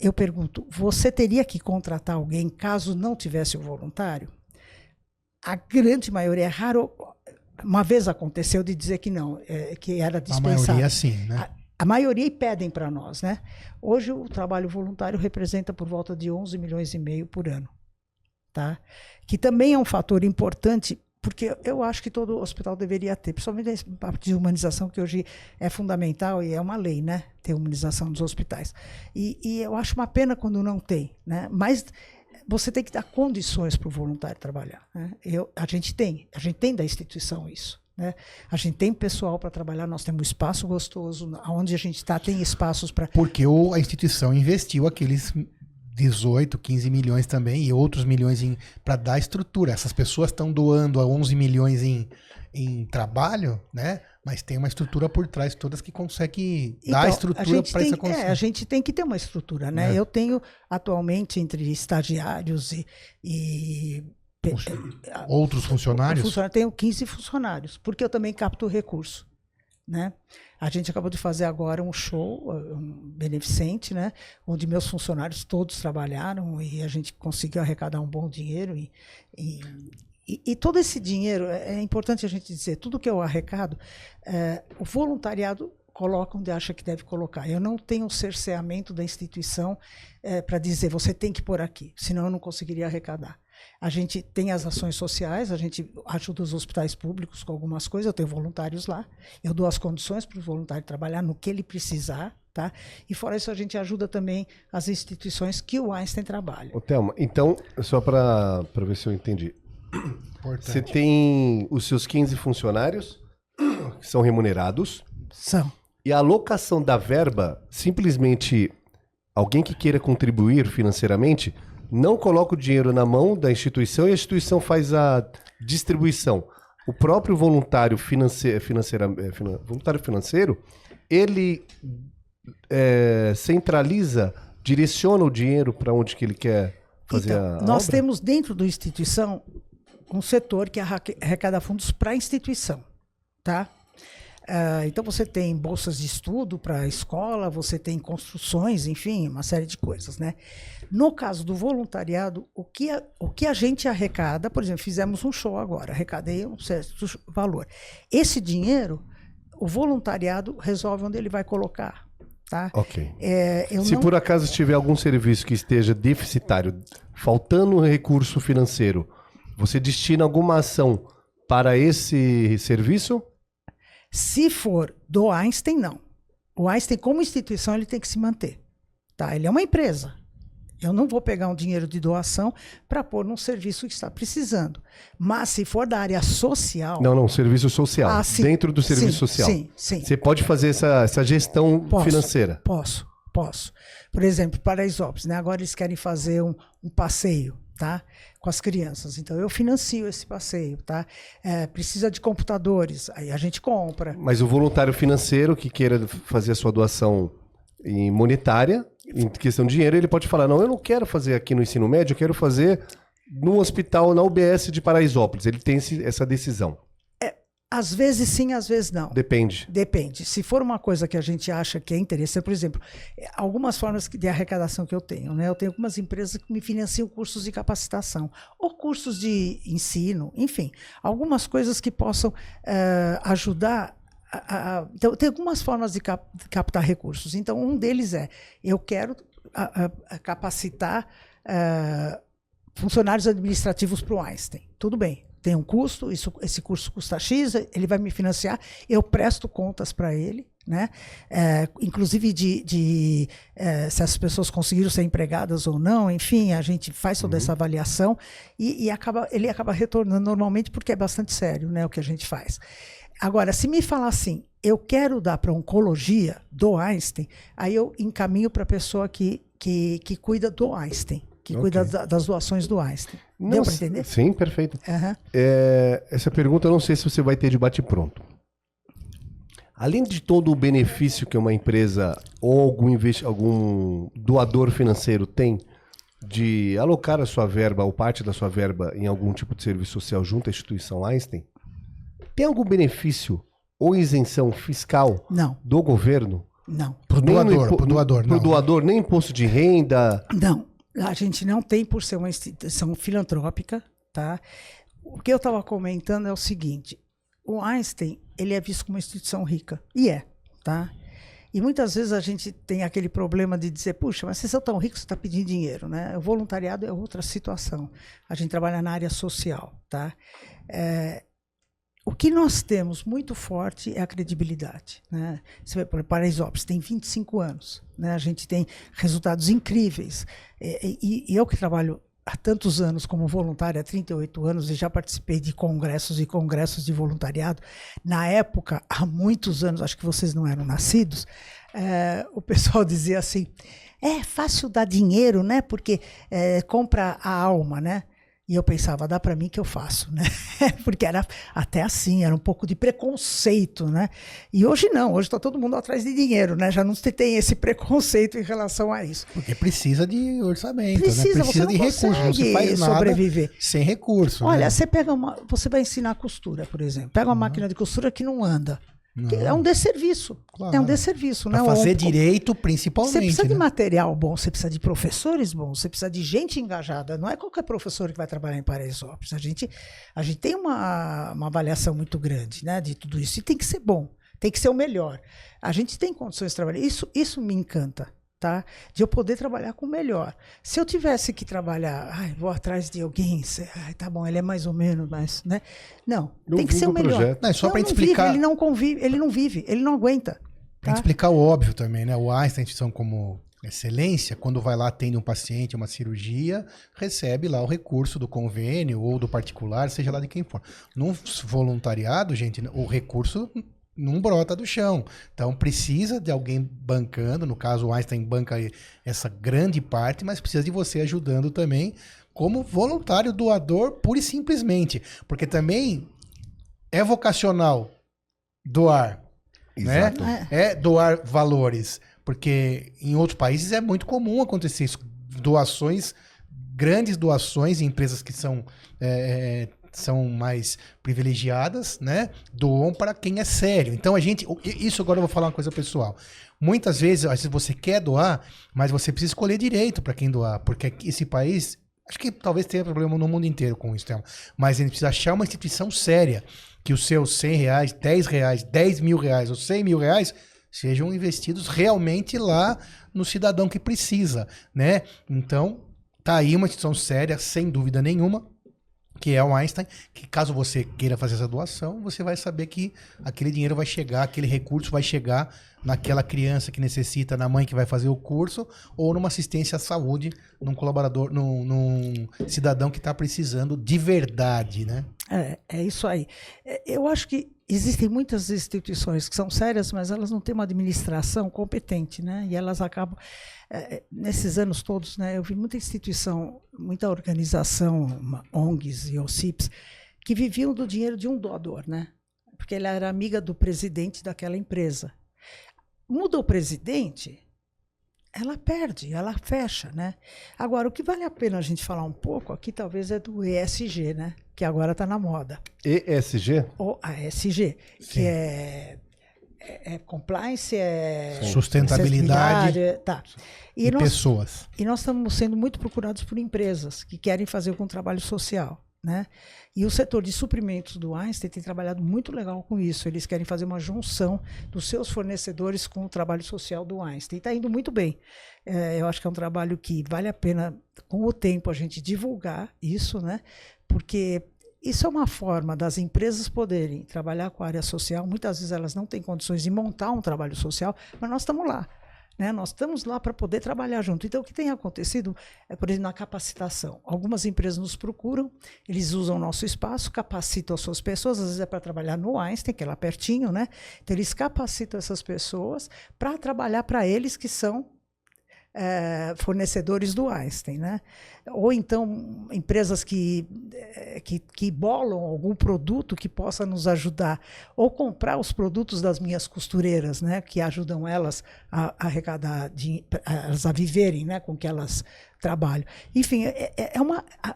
C: eu pergunto, você teria que contratar alguém caso não tivesse o voluntário? A grande maioria, é raro, uma vez aconteceu de dizer que não, que era
B: A
C: dispensável.
B: maioria sim, né?
C: A maioria e pedem para nós, né? Hoje o trabalho voluntário representa por volta de 11 milhões e meio por ano. Tá? Que também é um fator importante, porque eu acho que todo hospital deveria ter, principalmente a parte de humanização, que hoje é fundamental e é uma lei, né? Ter humanização dos hospitais. E eu acho uma pena quando não tem, né? Mas você tem que dar condições para o voluntário trabalhar. Né? A gente tem da instituição isso. Né? A gente tem pessoal para trabalhar, nós temos um espaço gostoso, onde a gente está, tem espaços para...
B: Porque a instituição investiu aqueles 18, 15 milhões também e outros milhões para dar estrutura. Essas pessoas estão doando 11 milhões em trabalho, né? Mas tem uma estrutura por trás, todas que conseguem dar estrutura para isso acontecer.
C: A gente tem que ter uma estrutura, né? Eu tenho atualmente entre estagiários e
B: outros funcionários?
C: Tenho 15 funcionários, porque eu também capto recurso. Né? A gente acabou de fazer agora um show, um beneficente, né? Onde meus funcionários todos trabalharam e a gente conseguiu arrecadar um bom dinheiro. E todo esse dinheiro, é importante a gente dizer, tudo que eu arrecado, o voluntariado coloca onde acha que deve colocar. Eu não tenho um cerceamento da instituição para dizer, você tem que pôr aqui, senão eu não conseguiria arrecadar. A gente tem as ações sociais, a gente ajuda os hospitais públicos com algumas coisas, eu tenho voluntários lá, eu dou as condições para o voluntário trabalhar no que ele precisar, tá? E fora isso a gente ajuda também as instituições que o Einstein trabalha.
A: Ô, Thelma, então, só para ver se eu entendi.
B: Importante.
A: Você tem os seus 15 funcionários que são remunerados
C: São.
A: e a alocação da verba, simplesmente alguém que queira contribuir financeiramente não coloca o dinheiro na mão da instituição e a instituição faz a distribuição. O próprio voluntário financeiro, ele centraliza, direciona o dinheiro para onde que ele quer fazer
C: Então,
A: a
C: nós
A: obra?
C: temos dentro da instituição um setor que arrecada fundos para a instituição, tá? Então você tem bolsas de estudo para a escola, você tem construções, enfim, uma série de coisas, né? No caso do voluntariado, o que a gente arrecada, por exemplo, fizemos um show agora, arrecadei um certo valor. Esse dinheiro, o voluntariado resolve onde ele vai colocar, tá?
A: Ok. Se por acaso tiver algum serviço que esteja deficitário, faltando recurso financeiro, você destina alguma ação para esse serviço?
C: Se for do Einstein, não. O Einstein, como instituição, ele tem que se manter. Tá? Ele é uma empresa. Eu não vou pegar um dinheiro de doação para pôr num serviço que está precisando. Mas se for da área social...
A: Não, serviço social.
C: Sim,
A: dentro do serviço social.
C: Sim.
A: Você pode fazer essa gestão financeira?
C: Posso. Por exemplo, Paraisópolis, né? Agora eles querem fazer um passeio, tá? Com as crianças. Então eu financio esse passeio, tá? Precisa de computadores, aí a gente compra.
A: Mas o voluntário financeiro que queira fazer a sua doação em monetária, em questão de dinheiro, ele pode falar, não, eu não quero fazer aqui no ensino médio, eu quero fazer no hospital, na UBS de Paraisópolis. Ele tem essa decisão.
C: Às vezes sim, às vezes não.
A: Depende.
C: Se for uma coisa que a gente acha que é interessante, por exemplo, algumas formas de arrecadação que eu tenho, né? Eu tenho algumas empresas que me financiam cursos de capacitação, ou cursos de ensino, enfim, algumas coisas que possam ajudar. Então, tem algumas formas de captar recursos. Então, um deles eu quero capacitar funcionários administrativos para o Einstein. Tudo bem. Tem um custo, esse curso custa X, ele vai me financiar, eu presto contas para ele, né? Inclusive se as pessoas conseguiram ser empregadas ou não, enfim, a gente faz toda essa avaliação e ele acaba retornando normalmente porque é bastante sério, né, o que a gente faz. Agora, se me falar assim, eu quero dar para oncologia do Einstein, aí eu encaminho para a pessoa que cuida do Einstein, que cuida das doações do Einstein. Deu para entender?
A: Sim, perfeito.
C: Uhum.
A: Essa pergunta eu não sei se você vai ter de bate-pronto. Além de todo o benefício que uma empresa ou algum doador financeiro tem de alocar a sua verba ou parte da sua verba em algum tipo de serviço social junto à instituição Einstein, tem algum benefício ou isenção fiscal do governo?
C: Não.
B: Pro doador,
A: Pro doador, nem imposto de renda?
C: Não. A gente não tem por ser uma instituição filantrópica, tá? O que eu estava comentando é o seguinte, o Einstein, ele é visto como uma instituição rica, e tá? E muitas vezes a gente tem aquele problema de dizer, puxa, mas vocês são tão ricos, você está pedindo dinheiro, né? O voluntariado é outra situação, a gente trabalha na área social, tá? O que nós temos muito forte é a credibilidade, né? Você vai para Paraisópolis, tem 25 anos, né? A gente tem resultados incríveis. E eu que trabalho há tantos anos como voluntária, há 38 anos, e já participei de congressos e congressos de voluntariado. Na época, há muitos anos, acho que vocês não eram nascidos, o pessoal dizia assim, é fácil dar dinheiro, né? Porque compra a alma, né? E eu pensava, dá para mim que eu faço, né? Porque era até assim, era um pouco de preconceito, né? E hoje não, hoje está todo mundo atrás de dinheiro, né? Já não se tem esse preconceito em relação a isso.
B: Porque precisa de orçamento, né?
C: Precisa
B: De recursos, não se faz nada
C: sobreviver
B: sem recurso.
C: Olha,
B: né?
C: você vai ensinar costura, por exemplo. Pega uma máquina de costura que não anda. É um desserviço. Claro. É um desserviço, né?
B: Pra fazer direito, principalmente.
C: Você precisa
B: de
C: material bom, você precisa de professores bons, você precisa de gente engajada. Não é qualquer professor que vai trabalhar em Paraisópolis. A gente tem uma avaliação muito grande, né, de tudo isso. E tem que ser bom, tem que ser o melhor. A gente tem condições de trabalhar. Isso me encanta. Tá? De eu poder trabalhar com o melhor. Se eu tivesse que trabalhar, vou atrás de alguém, tá bom, ele é mais ou menos, mas, né? Não, tem que ser o melhor.
B: Não, só para explicar.
C: Ele não convive, ele não vive, ele não aguenta.
B: Para explicar o óbvio também, né? O Einstein, a instituição como excelência, quando vai lá, atende um paciente, uma cirurgia, recebe lá o recurso do convênio ou do particular, seja lá de quem for. No voluntariado, gente, o recurso não brota do chão. Então precisa de alguém bancando, no caso o Einstein banca essa grande parte, mas precisa de você ajudando também como voluntário doador, pura e simplesmente. Porque também é vocacional doar,
A: Exato.
B: né? É doar valores. Porque em outros países é muito comum acontecer isso. Grandes doações em empresas que são são mais privilegiadas, né? Doam para quem é sério. Então isso agora eu vou falar uma coisa pessoal. Muitas vezes você quer doar, mas você precisa escolher direito para quem doar, porque esse país, acho que talvez tenha problema no mundo inteiro com isso, mas a gente precisa achar uma instituição séria, que os seus R$100, R$10, R$10.000 ou R$100.000 sejam investidos realmente lá no cidadão que precisa, né? Então, tá aí uma instituição séria, sem dúvida nenhuma, que é o Einstein, que caso você queira fazer essa doação, você vai saber que aquele dinheiro vai chegar, aquele recurso vai chegar naquela criança que necessita, na mãe que vai fazer o curso, ou numa assistência à saúde, num colaborador, num cidadão que está precisando de verdade, né?
C: É isso aí. Eu acho que existem muitas instituições que são sérias, mas elas não têm uma administração competente, né? E elas acabam, nesses anos todos, né? Eu vi muita instituição, muita organização, ONGs e OCIPs, que viviam do dinheiro de um doador, né? Porque ela era amiga do presidente daquela empresa. Muda o presidente, ela perde, ela fecha, né? Agora, o que vale a pena a gente falar um pouco aqui, talvez, é do ESG, né? Que agora está na moda.
A: ESG?
C: Ou ASG, que é compliance,
B: sustentabilidade,
C: tá.
B: E pessoas.
C: E nós estamos sendo muito procurados por empresas que querem fazer algum trabalho social, né? E o setor de suprimentos do Einstein tem trabalhado muito legal com isso. Eles querem fazer uma junção dos seus fornecedores com o trabalho social do Einstein. E está indo muito bem. Eu acho que é um trabalho que vale a pena, com o tempo, a gente divulgar isso, né? Porque isso é uma forma das empresas poderem trabalhar com a área social. Muitas vezes elas não têm condições de montar um trabalho social, mas nós estamos lá. Né? Nós estamos lá para poder trabalhar junto. Então, o que tem acontecido é, por exemplo, na capacitação. Algumas empresas nos procuram, eles usam o nosso espaço, capacitam as suas pessoas, às vezes é para trabalhar no Einstein, que é lá pertinho, né? Então, eles capacitam essas pessoas para trabalhar para eles que são fornecedores do Einstein, né? Ou então empresas que bolam algum produto que possa nos ajudar, ou comprar os produtos das minhas costureiras, né? Que ajudam elas a arrecadar, elas a viverem, né? Com que elas trabalham. Enfim,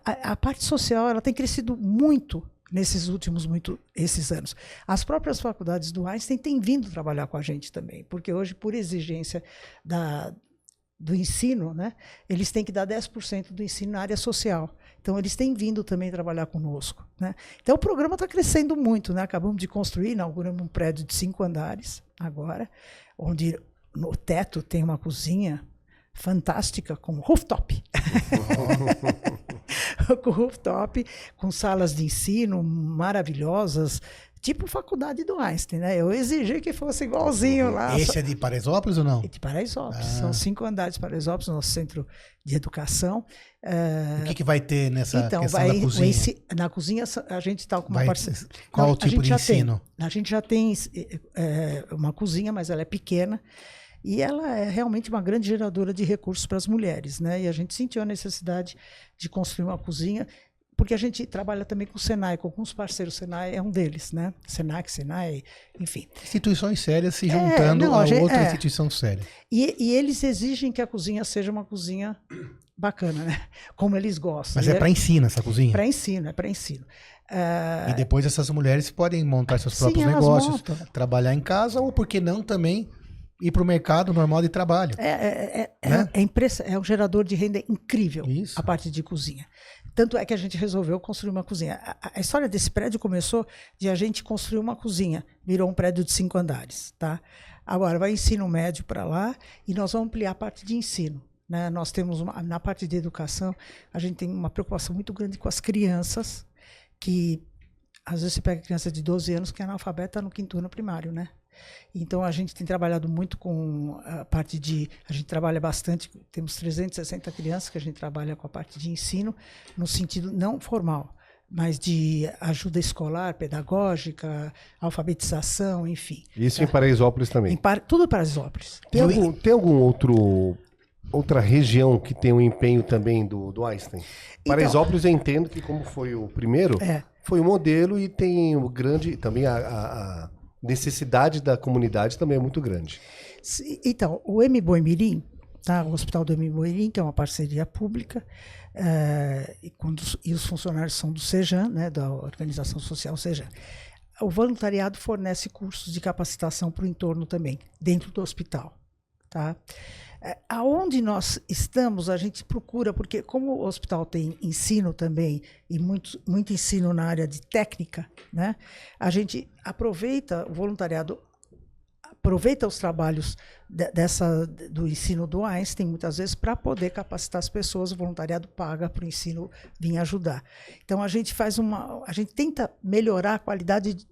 C: a parte social ela tem crescido muito nesses esses anos. As próprias faculdades do Einstein têm vindo trabalhar com a gente também, porque hoje, por exigência do ensino, né, eles têm que dar 10% do ensino na área social. Então, eles têm vindo também trabalhar conosco. Né? Então, o programa está crescendo muito. Né? Acabamos de construir, inauguramos um prédio de 5 andares agora, onde no teto tem uma cozinha fantástica com rooftop. Com rooftop, com salas de ensino maravilhosas, tipo faculdade do Einstein, né? Eu exigi que fosse igualzinho lá.
B: Esse é de Paraisópolis ou não?
C: É de Paraisópolis. São 5 andares de Paraisópolis, nosso centro de educação.
B: O que vai ter nessa questão da cozinha?
C: Na cozinha a gente está com uma parceria.
B: Qual o tipo de ensino?
C: A gente já tem uma cozinha, mas ela é pequena. E ela é realmente uma grande geradora de recursos para as mulheres, né? E a gente sentiu a necessidade de construir uma cozinha, porque a gente trabalha também com o Senai, com alguns parceiros. O Senai é um deles, né? Senac, Senai, enfim.
B: Instituições sérias se juntando a outra instituição séria.
C: E eles exigem que a cozinha seja uma cozinha bacana, né? Como eles gostam.
B: Mas é para ensino essa cozinha?
C: Para ensino, é para ensino.
B: E depois essas mulheres podem montar seus próprios negócios, trabalhar em casa, ou por que não também ir para o mercado normal de trabalho.
C: É um gerador de renda incrível,
B: isso.
C: A parte de cozinha. Tanto é que a gente resolveu construir uma cozinha. A história desse prédio começou de a gente construir uma cozinha. Virou um prédio de 5 andares. Tá? Agora vai ensino médio para lá e nós vamos ampliar a parte de ensino. Né? Nós temos, na parte de educação, a gente tem uma preocupação muito grande com as crianças, que às vezes você pega criança de 12 anos que é analfabeta no 5º ano primário, né? Então, a gente tem trabalhado muito com a parte a gente trabalha bastante, temos 360 crianças que a gente trabalha com a parte de ensino, no sentido não formal, mas de ajuda escolar, pedagógica, alfabetização, enfim.
A: Isso em Paraisópolis também?
C: Tudo em Paraisópolis.
A: Tem algum outra região que tem um empenho também do Einstein? Paraisópolis eu entendo que, como foi o primeiro, foi o modelo e tem o grande, também a necessidade da comunidade também é muito grande.
C: Então, o M. Boi Mirim, tá? O Hospital do Emimorim, que é uma parceria pública, e os funcionários são do Sejan, né, da Organização Social Sejan. O voluntariado fornece cursos de capacitação para o entorno também, dentro do hospital. Tá? Aonde nós estamos, a gente procura, porque como o hospital tem ensino também, e muito ensino na área de técnica, né, a gente aproveita o voluntariado, aproveita os trabalhos do ensino do Einstein, muitas vezes, para poder capacitar as pessoas. O voluntariado paga para o ensino vir ajudar. Então, a gente tenta melhorar a qualidade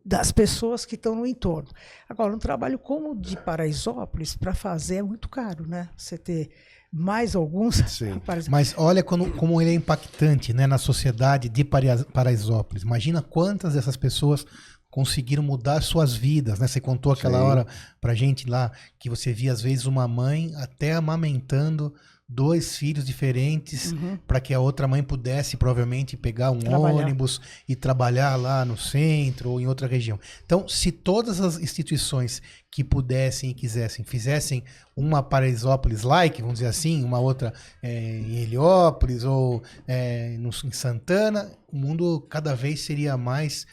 C: das pessoas que estão no entorno. Agora, um trabalho como o de Paraisópolis, para fazer, é muito caro, né? Você ter mais alguns...
A: Sim.
B: Mas olha como ele é impactante, né, na sociedade de Paraisópolis. Imagina quantas dessas pessoas conseguiram mudar suas vidas, né? Você contou aquela hora pra gente lá que você via às vezes uma mãe até amamentando 2 filhos diferentes para que a outra mãe pudesse provavelmente pegar um ônibus e trabalhar lá no centro ou em outra região. Então, se todas as instituições que pudessem e quisessem fizessem uma Paraisópolis-like, vamos dizer assim, uma outra em Heliópolis ou em Santana, o mundo cada vez seria mais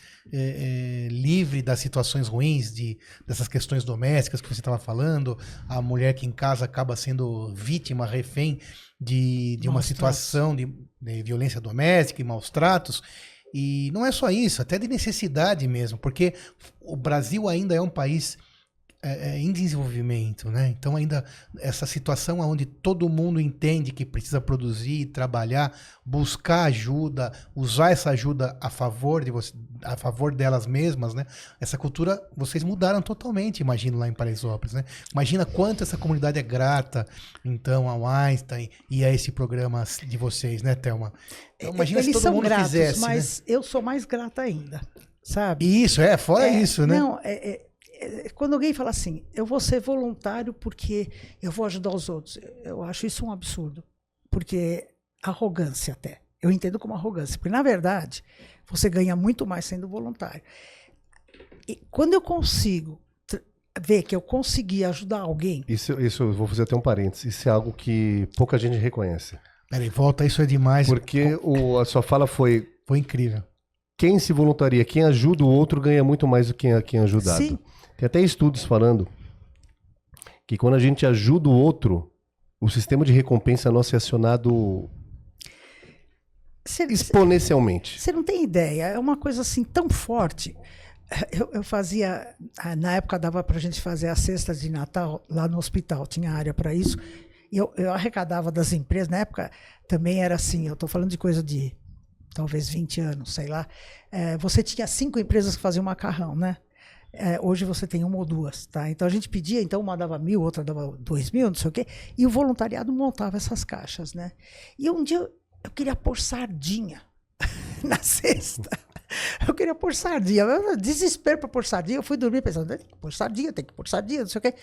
B: livre das situações ruins, dessas questões domésticas que você estava falando, a mulher que em casa acaba sendo vítima, refém de uma situação de violência doméstica e maus tratos. E não é só isso, até de necessidade mesmo, porque o Brasil ainda é um país em desenvolvimento, né? Então ainda essa situação onde todo mundo entende que precisa produzir, trabalhar, buscar ajuda, usar essa ajuda a favor a favor delas mesmas, né? Essa cultura vocês mudaram totalmente, imagino, lá em Paraisópolis, né? Imagina quanto essa comunidade é grata, então, ao Einstein e a esse programa de vocês, né, Thelma? Então, imagina se todo mundo fizesse,
C: mas né? Eu sou mais grata ainda, sabe?
B: Isso, fora isso, né?
C: Não, quando alguém fala assim, eu vou ser voluntário porque eu vou ajudar os outros, eu acho isso um absurdo. Porque arrogância até. Eu entendo como arrogância. Porque, na verdade, você ganha muito mais sendo voluntário. E quando eu consigo ver que eu consegui ajudar alguém...
A: Isso eu vou fazer até um parênteses. Isso é algo que pouca gente reconhece.
B: Peraí, volta, isso é demais.
A: Porque a sua fala foi...
B: Foi incrível.
A: Quem se voluntaria, quem ajuda o outro, ganha muito mais do que quem é ajudado.
C: Sim.
A: Tem até estudos falando que quando a gente ajuda o outro, o sistema de recompensa nosso é acionado exponencialmente.
C: Você não tem ideia, é uma coisa assim tão forte. Eu fazia, na época dava pra gente fazer a cesta de Natal lá no hospital, tinha área para isso. E eu arrecadava das empresas, na época também era assim, eu tô falando de coisa de talvez 20 anos, sei lá. Você tinha 5 empresas que faziam macarrão, né? Hoje você tem 1 ou 2, tá? Então a gente pedia, então uma dava 1.000, outra dava 2.000, não sei o quê, e o voluntariado montava essas caixas, né? E um dia eu queria pôr sardinha na cesta. Eu queria pôr sardinha, desespero para pôr sardinha. Eu fui dormir pensando, tem que pôr sardinha, não sei o quê.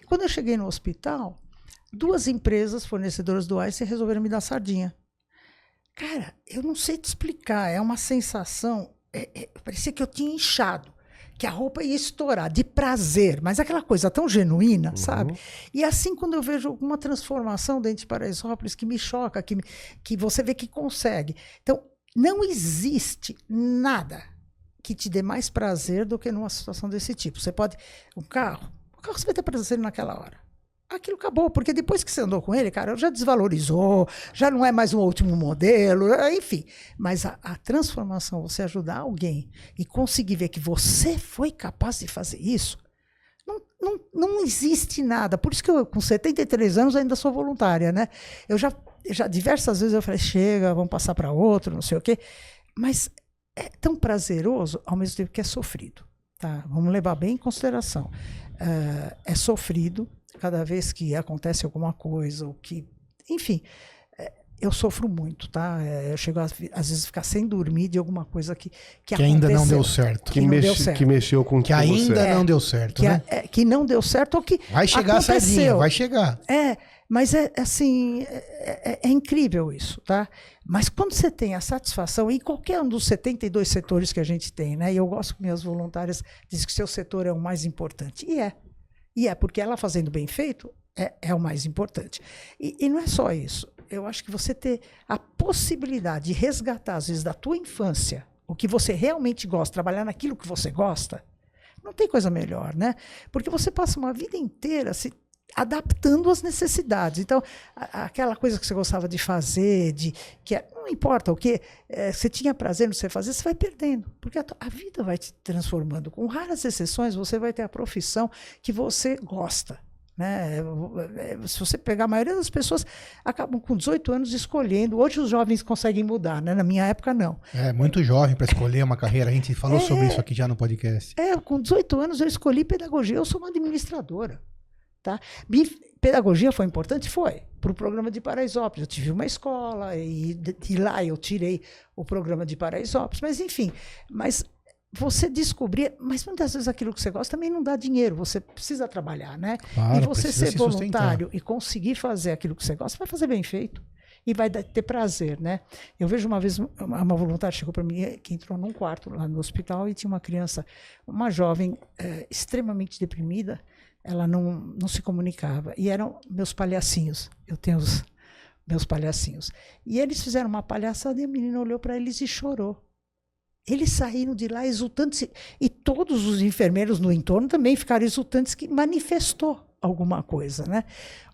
C: E quando eu cheguei no hospital, 2 empresas fornecedoras do Einstein resolveram me dar sardinha. Cara, eu não sei te explicar, é uma sensação, parecia que eu tinha inchado. Que a roupa ia estourar, de prazer, mas aquela coisa tão genuína, sabe? E assim, quando eu vejo alguma transformação dentro de Paraisópolis que me choca, que você vê que consegue. Então, não existe nada que te dê mais prazer do que numa situação desse tipo. Você pode... O carro você vai ter prazer naquela hora. Aquilo acabou, porque depois que você andou com ele, cara, já desvalorizou, já não é mais um último modelo, enfim. Mas a transformação, você ajudar alguém e conseguir ver que você foi capaz de fazer isso, não existe nada. Por isso que eu, com 73 anos, ainda sou voluntária, né? Eu já diversas vezes eu falei, chega, vamos passar para outro, não sei o quê. Mas é tão prazeroso, ao mesmo tempo que é sofrido. Tá? Vamos levar bem em consideração. É sofrido cada vez que acontece alguma coisa, ou que, enfim, eu sofro muito, tá? Eu chego às vezes a ficar sem dormir de alguma coisa que
B: ainda não deu certo.
A: Que mexeu com
B: que ainda não deu certo, né?
C: Que não deu certo ou que
B: vai chegar
C: aconteceu.
B: A sardinha, vai chegar.
C: Mas assim, é incrível isso, tá? Mas quando você tem a satisfação, em qualquer um dos 72 setores que a gente tem, né? E eu gosto que minhas voluntárias dizem que seu setor é o mais importante. E é porque ela fazendo bem feito, é o mais importante. E não é só isso. Eu acho que você ter a possibilidade de resgatar, às vezes, da tua infância, o que você realmente gosta, trabalhar naquilo que você gosta, não tem coisa melhor, né? Porque você passa uma vida inteira se adaptando às necessidades. Então, aquela coisa que você gostava de fazer, não importa o que, você tinha prazer no que você fazia, você vai perdendo. Porque a vida vai te transformando. Com raras exceções, você vai ter a profissão que você gosta. Né? Se você pegar, a maioria das pessoas acabam com 18 anos escolhendo. Hoje os jovens conseguem mudar, né? Na minha época não.
B: É muito jovem para escolher uma carreira. A gente falou sobre isso aqui já no podcast.
C: Com 18 anos eu escolhi pedagogia. Eu sou uma administradora. Tá? Pedagogia foi importante? Foi. Para o programa de Paraisópolis. Eu tive uma escola e de lá eu tirei o programa de Paraisópolis. Mas enfim, você descobrir, mas muitas vezes aquilo que você gosta também não dá dinheiro, você precisa trabalhar, né?
B: Claro,
C: e você ser
B: se
C: voluntário
B: sustentar.
C: e conseguir fazer aquilo que você gosta, vai fazer bem feito e vai ter prazer, né? Eu vejo uma vez uma voluntária chegou para mim que entrou num quarto lá no hospital e tinha uma criança, uma jovem extremamente deprimida, ela não se comunicava e eram meus palhacinhos, eu tenho os meus palhacinhos, e eles fizeram uma palhaçada e a menina olhou para eles e chorou. Eles saíram de lá exultantes e todos os enfermeiros no entorno também ficaram exultantes que manifestou alguma coisa, né?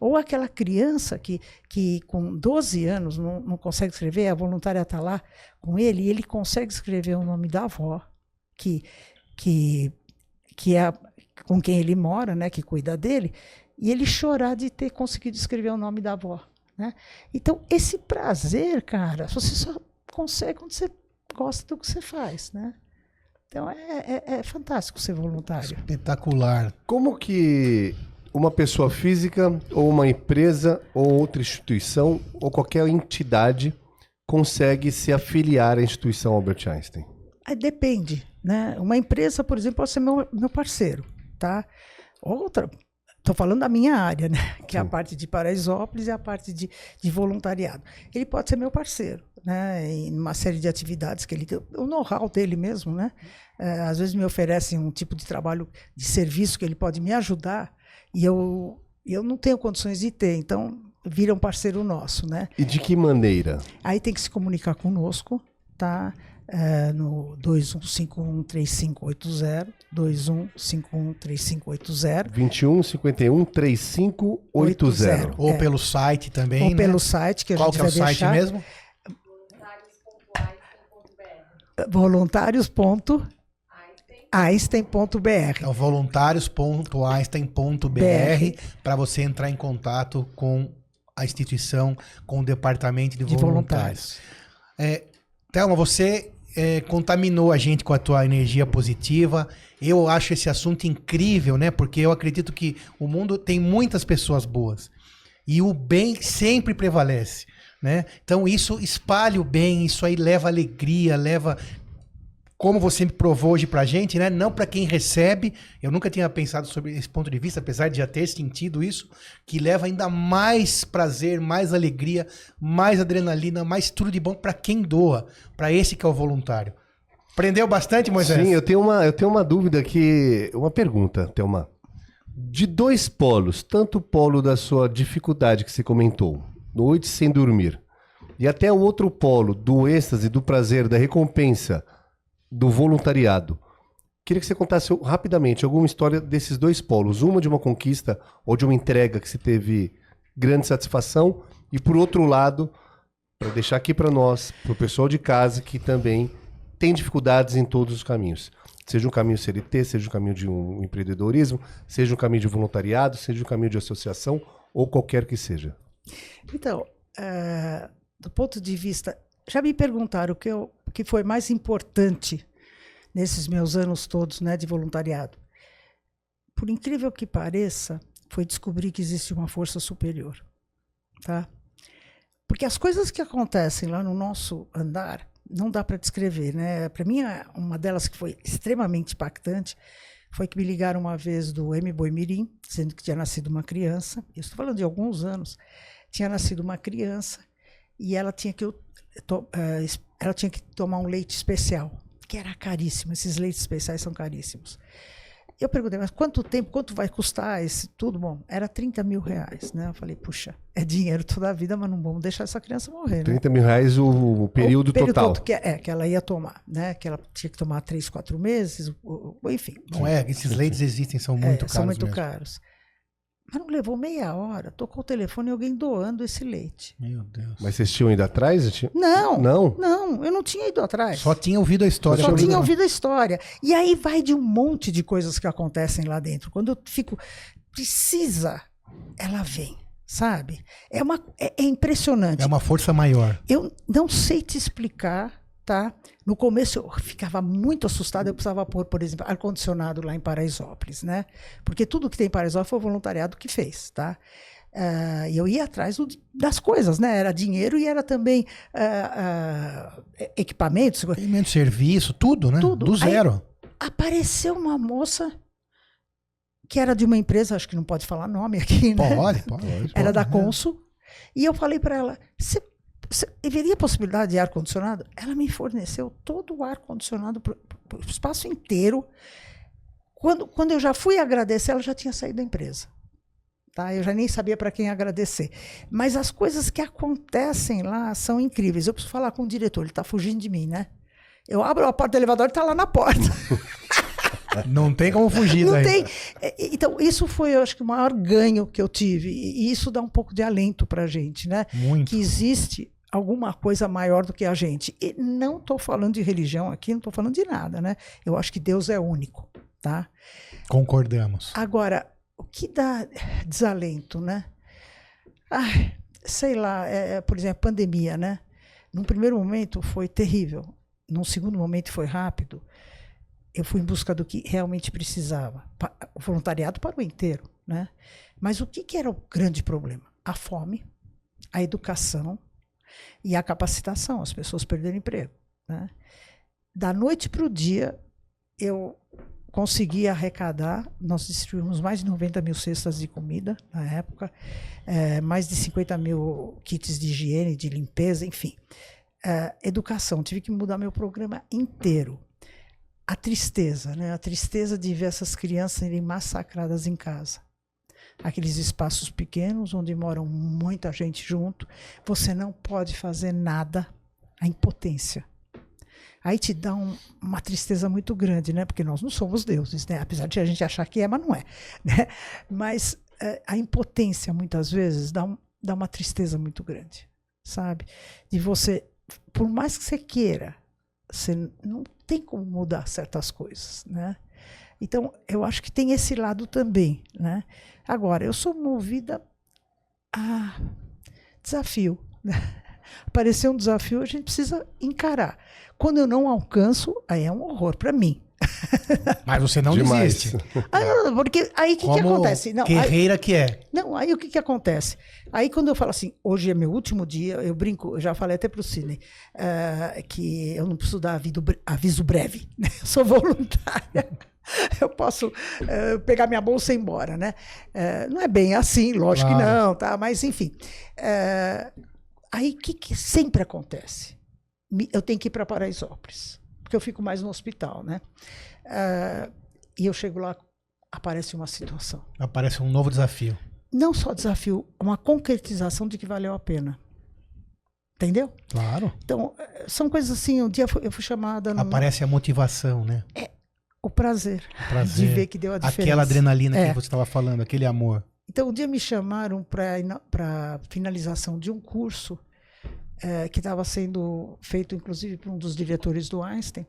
C: Ou aquela criança que com 12 anos não consegue escrever, a voluntária está lá com ele e ele consegue escrever o nome da avó, que é com quem ele mora, né? Que cuida dele, e ele chorar de ter conseguido escrever o nome da avó, né? Então, esse prazer, cara, você só consegue quando você gosta do que você faz, né? Então é fantástico ser voluntário.
B: Espetacular.
A: Como que uma pessoa física ou uma empresa ou outra instituição ou qualquer entidade consegue se afiliar à instituição Albert Einstein?
C: Aí depende, né? Uma empresa, por exemplo, pode ser meu parceiro, tá? Outra, estou falando da minha área, né? Que é a parte de Paraisópolis e a parte de voluntariado. Ele pode ser meu parceiro, né? Em uma série de atividades que ele tem, o know-how dele mesmo, né? Às vezes me oferecem um tipo de trabalho, de serviço que ele pode me ajudar e eu não tenho condições de ter, então vira um parceiro nosso, né?
A: E de que maneira?
C: Aí tem que se comunicar conosco, tá? No 21513580, 21513580.
A: 21 51 3580.
B: Ou pelo site também,
C: ou pelo site que a
B: Qual
C: gente
B: que é o
C: vai
B: site
C: deixar.
B: mesmo?
C: voluntários.einstein.br.
B: É o voluntários.einstein.br para você entrar em contato com a instituição, com o departamento de voluntários. Thelma, você contaminou a gente com a tua energia positiva. Eu acho esse assunto incrível, né? Porque eu acredito que o mundo tem muitas pessoas boas e o bem sempre prevalece, né? Então isso espalha o bem, isso aí leva alegria, leva, como você provou hoje pra gente, né? Não para quem recebe. Eu nunca tinha pensado sobre esse ponto de vista, apesar de já ter sentido isso, que leva ainda mais prazer, mais alegria, mais adrenalina, mais tudo de bom para quem doa, para esse que é o voluntário. Aprendeu bastante, Moisés?
A: Sim, eu tenho uma dúvida aqui, uma pergunta, Thelma. De dois polos, tanto o polo da sua dificuldade que você comentou, noite sem dormir, e até o outro polo do êxtase, do prazer, da recompensa, do voluntariado. Queria que você contasse rapidamente alguma história desses dois polos. Uma de uma conquista ou de uma entrega que você teve grande satisfação e, por outro lado, para deixar aqui para nós, para o pessoal de casa que também tem dificuldades em todos os caminhos. Seja um caminho CLT, seja um caminho de um empreendedorismo, seja um caminho de voluntariado, seja um caminho de associação ou qualquer que seja.
C: Então, do ponto de vista... Já me perguntaram o que foi mais importante nesses meus anos todos, né, de voluntariado. Por incrível que pareça, foi descobrir que existe uma força superior. Tá? Porque as coisas que acontecem lá no nosso andar não dá para descrever, né? Para mim, uma delas que foi extremamente impactante foi que me ligaram uma vez do M-Boi Mirim, dizendo que tinha nascido uma criança. Eu estou falando de alguns anos. Tinha nascido uma criança e ela tinha que tomar um leite especial, que era caríssimo. Esses leites especiais são caríssimos. Eu perguntei, mas quanto tempo, quanto vai custar esse tudo? Bom, era 30 mil reais, né? Eu falei, puxa, é dinheiro toda a vida, mas não vamos deixar essa criança morrer, né?
A: 30 mil reais o período total.
C: Todo que ela ia tomar, né? Que ela tinha que tomar 3, 4 meses, enfim.
B: Não é, esses leitos existem, são muito caros.
C: São muito
B: mesmo.
C: caros. Mas não levou meia hora, tocou o telefone e alguém doando esse leite.
B: Meu Deus.
A: Mas vocês tinham ido atrás?
C: Não, eu não tinha ido atrás.
B: Só tinha ouvido a história.
C: Só tinha ouvido a história. E aí vai de um monte de coisas que acontecem lá dentro. Quando eu fico, precisa, ela vem, sabe? É impressionante.
B: É uma força maior.
C: Eu não sei te explicar, tá? No começo eu ficava muito assustada, eu precisava pôr, por exemplo, ar-condicionado lá em Paraisópolis, né? Porque tudo que tem em Paraisópolis foi o voluntariado que fez, tá? E eu ia atrás das coisas, né? Era dinheiro e era também equipamentos.
B: Equipamento, serviço, tudo, né?
C: Tudo.
B: Do zero.
C: Aí apareceu uma moça que era de uma empresa, acho que não pode falar nome aqui, né?
B: Pode.
C: Era da Consul. E eu falei para ela, você haveria possibilidade de ar-condicionado? Ela me forneceu todo o ar-condicionado para o espaço inteiro. Quando eu já fui agradecer, ela já tinha saído da empresa. Tá? Eu já nem sabia para quem agradecer. Mas as coisas que acontecem lá são incríveis. Eu preciso falar com o diretor, ele está fugindo de mim, né? Eu abro a porta do elevador e está lá na porta.
B: Não tem como fugir daí.
C: Não tem. Então, isso foi, eu acho que, o maior ganho que eu tive. E isso dá um pouco de alento para a gente, né?
B: Muito.
C: Que existe alguma coisa maior do que a gente. E não estou falando de religião aqui, não estou falando de nada, né? Eu acho que Deus é único, tá?
B: Concordamos.
C: Agora, o que dá desalento, né? Sei lá, por exemplo, a pandemia, né? Num primeiro momento foi terrível. Num segundo momento foi rápido. Eu fui em busca do que realmente precisava. O voluntariado parou inteiro, né? Mas o que era o grande problema? A fome, a educação e a capacitação. As pessoas perderam emprego, né? Da noite para o dia, eu consegui arrecadar, nós distribuímos mais de 90 mil cestas de comida na época, mais de 50 mil kits de higiene, de limpeza, enfim. Educação, tive que mudar meu programa inteiro. A tristeza, né? A tristeza de ver essas crianças serem massacradas em casa. Aqueles espaços pequenos, onde moram muita gente junto, você não pode fazer nada, a impotência. Aí te dá uma tristeza muito grande, né? Porque nós não somos deuses, né? Apesar de a gente achar que é, mas não é, né? Mas a impotência, muitas vezes, dá uma tristeza muito grande, sabe? De você, por mais que você queira, você não tem como mudar certas coisas, né? Então, eu acho que tem esse lado também, né? Agora, eu sou movida a desafio, né? Aparecer um desafio, a gente precisa encarar. Quando eu não alcanço, aí é um horror para mim.
B: Mas você não desiste.
C: Porque aí o que acontece? Não,
B: guerreira que é.
C: Não, aí o que acontece? Aí quando eu falo assim, hoje é meu último dia, eu brinco, eu já falei até para o Sidney, que eu não preciso dar aviso breve, né? Eu sou voluntária. Eu posso pegar minha bolsa e ir embora, né? Não é bem assim, lógico que não, tá? Mas enfim. Aí o que sempre acontece? Eu tenho que ir para Paraisópolis, porque eu fico mais no hospital, né? E eu chego lá, aparece uma situação.
B: Aparece um novo desafio.
C: Não só desafio, uma concretização de que valeu a pena. Entendeu?
B: Claro.
C: Então, são coisas assim, um dia eu fui chamada...
B: Aparece a motivação, né?
C: O prazer de ver que deu a diferença.
B: Aquela adrenalina que você estava falando, aquele amor.
C: Então, um dia me chamaram para finalização de um curso que estava sendo feito, inclusive, por um dos diretores do Einstein,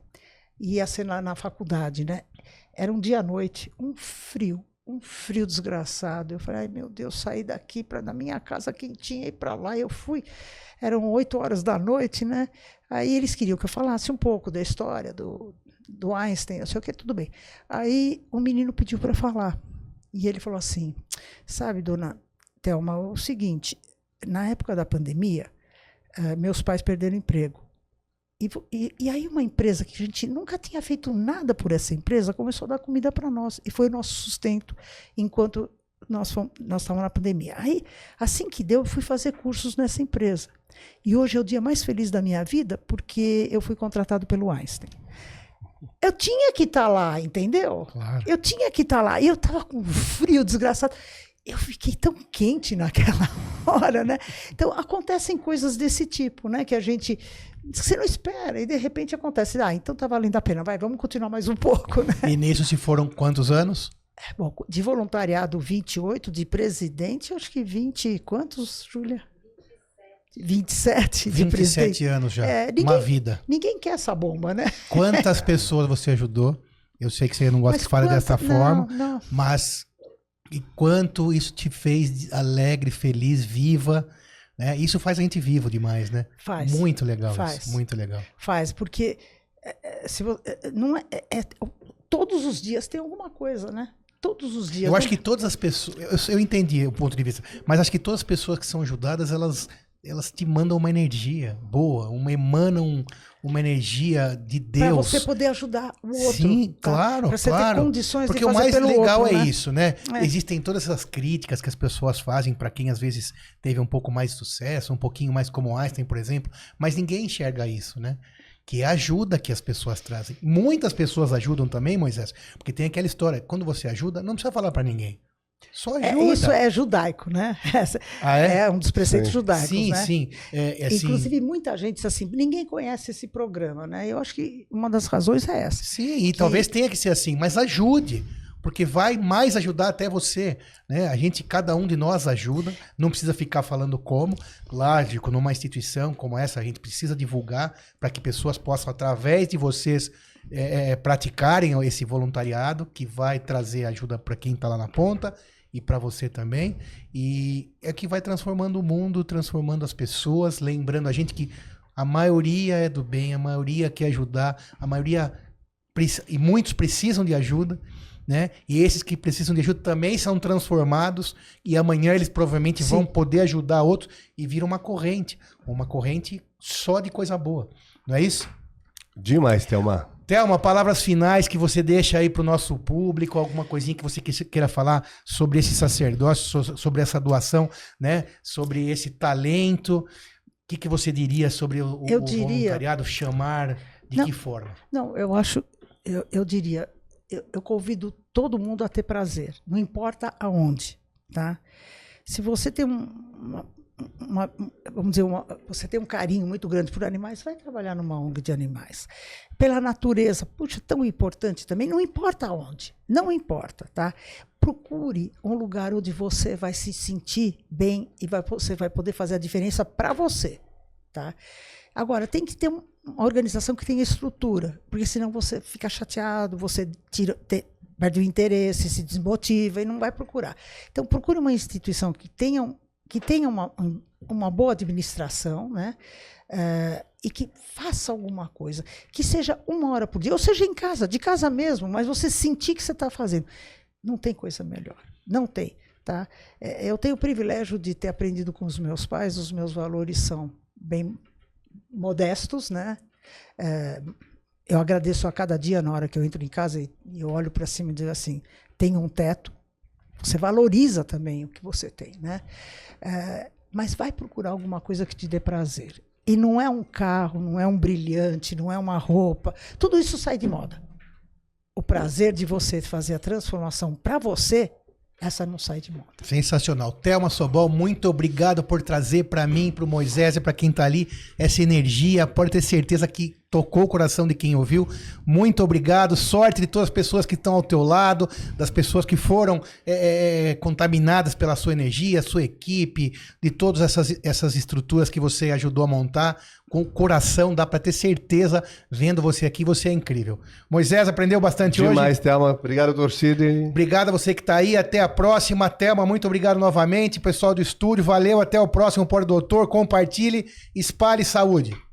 C: e ia ser lá na faculdade, né? Era um dia à noite, um frio desgraçado. Eu falei, ai meu Deus, saí daqui para da minha casa quentinha, ir para lá. Eu fui, eram 8 horas da noite, né? Aí eles queriam que eu falasse um pouco da história do Einstein, não sei o que, tudo bem. Aí o menino pediu para falar. E ele falou assim, sabe, dona Thelma, o seguinte, na época da pandemia, meus pais perderam emprego. E aí uma empresa que a gente nunca tinha feito nada por essa empresa começou a dar comida para nós. E foi o nosso sustento enquanto nós estávamos na pandemia. Aí, assim que deu, eu fui fazer cursos nessa empresa. E hoje é o dia mais feliz da minha vida porque eu fui contratado pelo Einstein. Eu tinha que estar lá, entendeu?
B: Claro.
C: Eu tinha que estar lá. E eu estava com frio desgraçado. Eu fiquei tão quente naquela hora, né? Então, acontecem coisas desse tipo, né? Que a gente... Você não espera e, de repente, acontece. Ah, então tá valendo a pena. Vai, vamos continuar mais um pouco, né?
B: E nisso se foram quantos anos?
C: Bom, de voluntariado, 28. De presidente, acho que 20... Quantos, Júlia? 27 de
B: 27
C: presidente.
B: anos já.
C: Ninguém,
B: uma vida.
C: Ninguém quer essa bomba, né?
B: Quantas pessoas você ajudou? Eu sei que você não gosta que fale dessa forma,
C: não.
B: mas e quanto isso te fez alegre, feliz, viva, né? Isso faz a gente vivo demais, né?
C: Faz.
B: Muito legal
C: Faz.
B: isso, muito legal.
C: Faz, porque não todos os dias tem alguma coisa, né? Todos os dias.
B: Eu acho que todas as pessoas, eu entendi o ponto de vista, mas acho que todas as pessoas que são ajudadas, elas te mandam uma energia boa, emanam uma energia de Deus.
C: Para você poder ajudar o outro.
B: Sim,
C: tá?
B: claro,
C: Pra você
B: claro.
C: ter condições
B: porque
C: de fazer
B: o mais
C: pelo
B: legal
C: outro,
B: é
C: né?
B: isso, né? Existem todas essas críticas que as pessoas fazem para quem às vezes teve um pouco mais de sucesso, um pouquinho mais como Einstein, por exemplo, mas ninguém enxerga isso, né? Que é a ajuda que as pessoas trazem. Muitas pessoas ajudam também, Moisés, porque tem aquela história, quando você ajuda, não precisa falar para ninguém. Só ajuda.
C: Isso é judaico, né? É um dos preceitos judaicos,
B: sim,
C: né?
B: Sim,
C: Inclusive, muita gente diz assim, ninguém conhece esse programa, né? Eu acho que uma das razões é essa.
B: Sim, e talvez tenha que ser assim, mas ajude, porque vai mais ajudar até você, né? Cada um de nós ajuda, não precisa ficar falando como. Lógico, numa instituição como essa, a gente precisa divulgar para que pessoas possam, através de vocês, praticarem esse voluntariado que vai trazer ajuda para quem está lá na ponta e para você também, e é que vai transformando o mundo, transformando as pessoas, lembrando a gente que a maioria é do bem, a maioria quer ajudar, a maioria e muitos precisam de ajuda, né? E esses que precisam de ajuda também são transformados e amanhã eles provavelmente vão poder ajudar outros e vira uma corrente só de coisa boa, não é isso?
A: Demais, Thelma.
B: Thelma, palavras finais que você deixa aí para o nosso público, alguma coisinha que você queira falar sobre esse sacerdócio, sobre essa doação, né? Sobre esse talento. O que você diria sobre o voluntariado? Chamar de que forma?
C: Não, eu diria, eu convido todo mundo a ter prazer, não importa aonde, tá? Se você tem você tem um carinho muito grande por animais, vai trabalhar numa ONG de animais. Pela natureza, puxa, tão importante também, não importa onde, não importa, tá? Procure um lugar onde você vai se sentir bem e você vai poder fazer a diferença para você, tá? Agora, tem que ter uma organização que tenha estrutura, porque senão você fica chateado, você perde o interesse, se desmotiva e não vai procurar. Então, procure uma instituição que tenha uma boa administração, né? E que faça alguma coisa, que seja 1 hora por dia, ou seja em casa, de casa mesmo, mas você sentir que você está fazendo. Não tem coisa melhor, não tem. Tá? Eu tenho o privilégio de ter aprendido com os meus pais, os meus valores são bem modestos, né? Eu agradeço a cada dia na hora que eu entro em casa e eu olho para cima e digo assim, tem um teto, você valoriza também o que você tem, né? Mas vai procurar alguma coisa que te dê prazer. E não é um carro, não é um brilhante, não é uma roupa. Tudo isso sai de moda. O prazer de você fazer a transformação para você, essa não sai de moda.
B: Sensacional. Thelma Sobol, muito obrigado por trazer para mim, para o Moisés e para quem está ali essa energia. Pode ter certeza que tocou o coração de quem ouviu. Muito obrigado. Sorte de todas as pessoas que estão ao teu lado, das pessoas que foram contaminadas pela sua energia, sua equipe, de todas essas estruturas que você ajudou a montar. Com o coração, dá para ter certeza, vendo você aqui, você é incrível. Moisés, aprendeu bastante hoje?
A: Demais, Thelma. Obrigado, torcida.
B: Obrigado a você que está aí. Até a próxima. Thelma, muito obrigado novamente. Pessoal do estúdio, valeu. Até o próximo Pode Doutor. Compartilhe, espalhe saúde.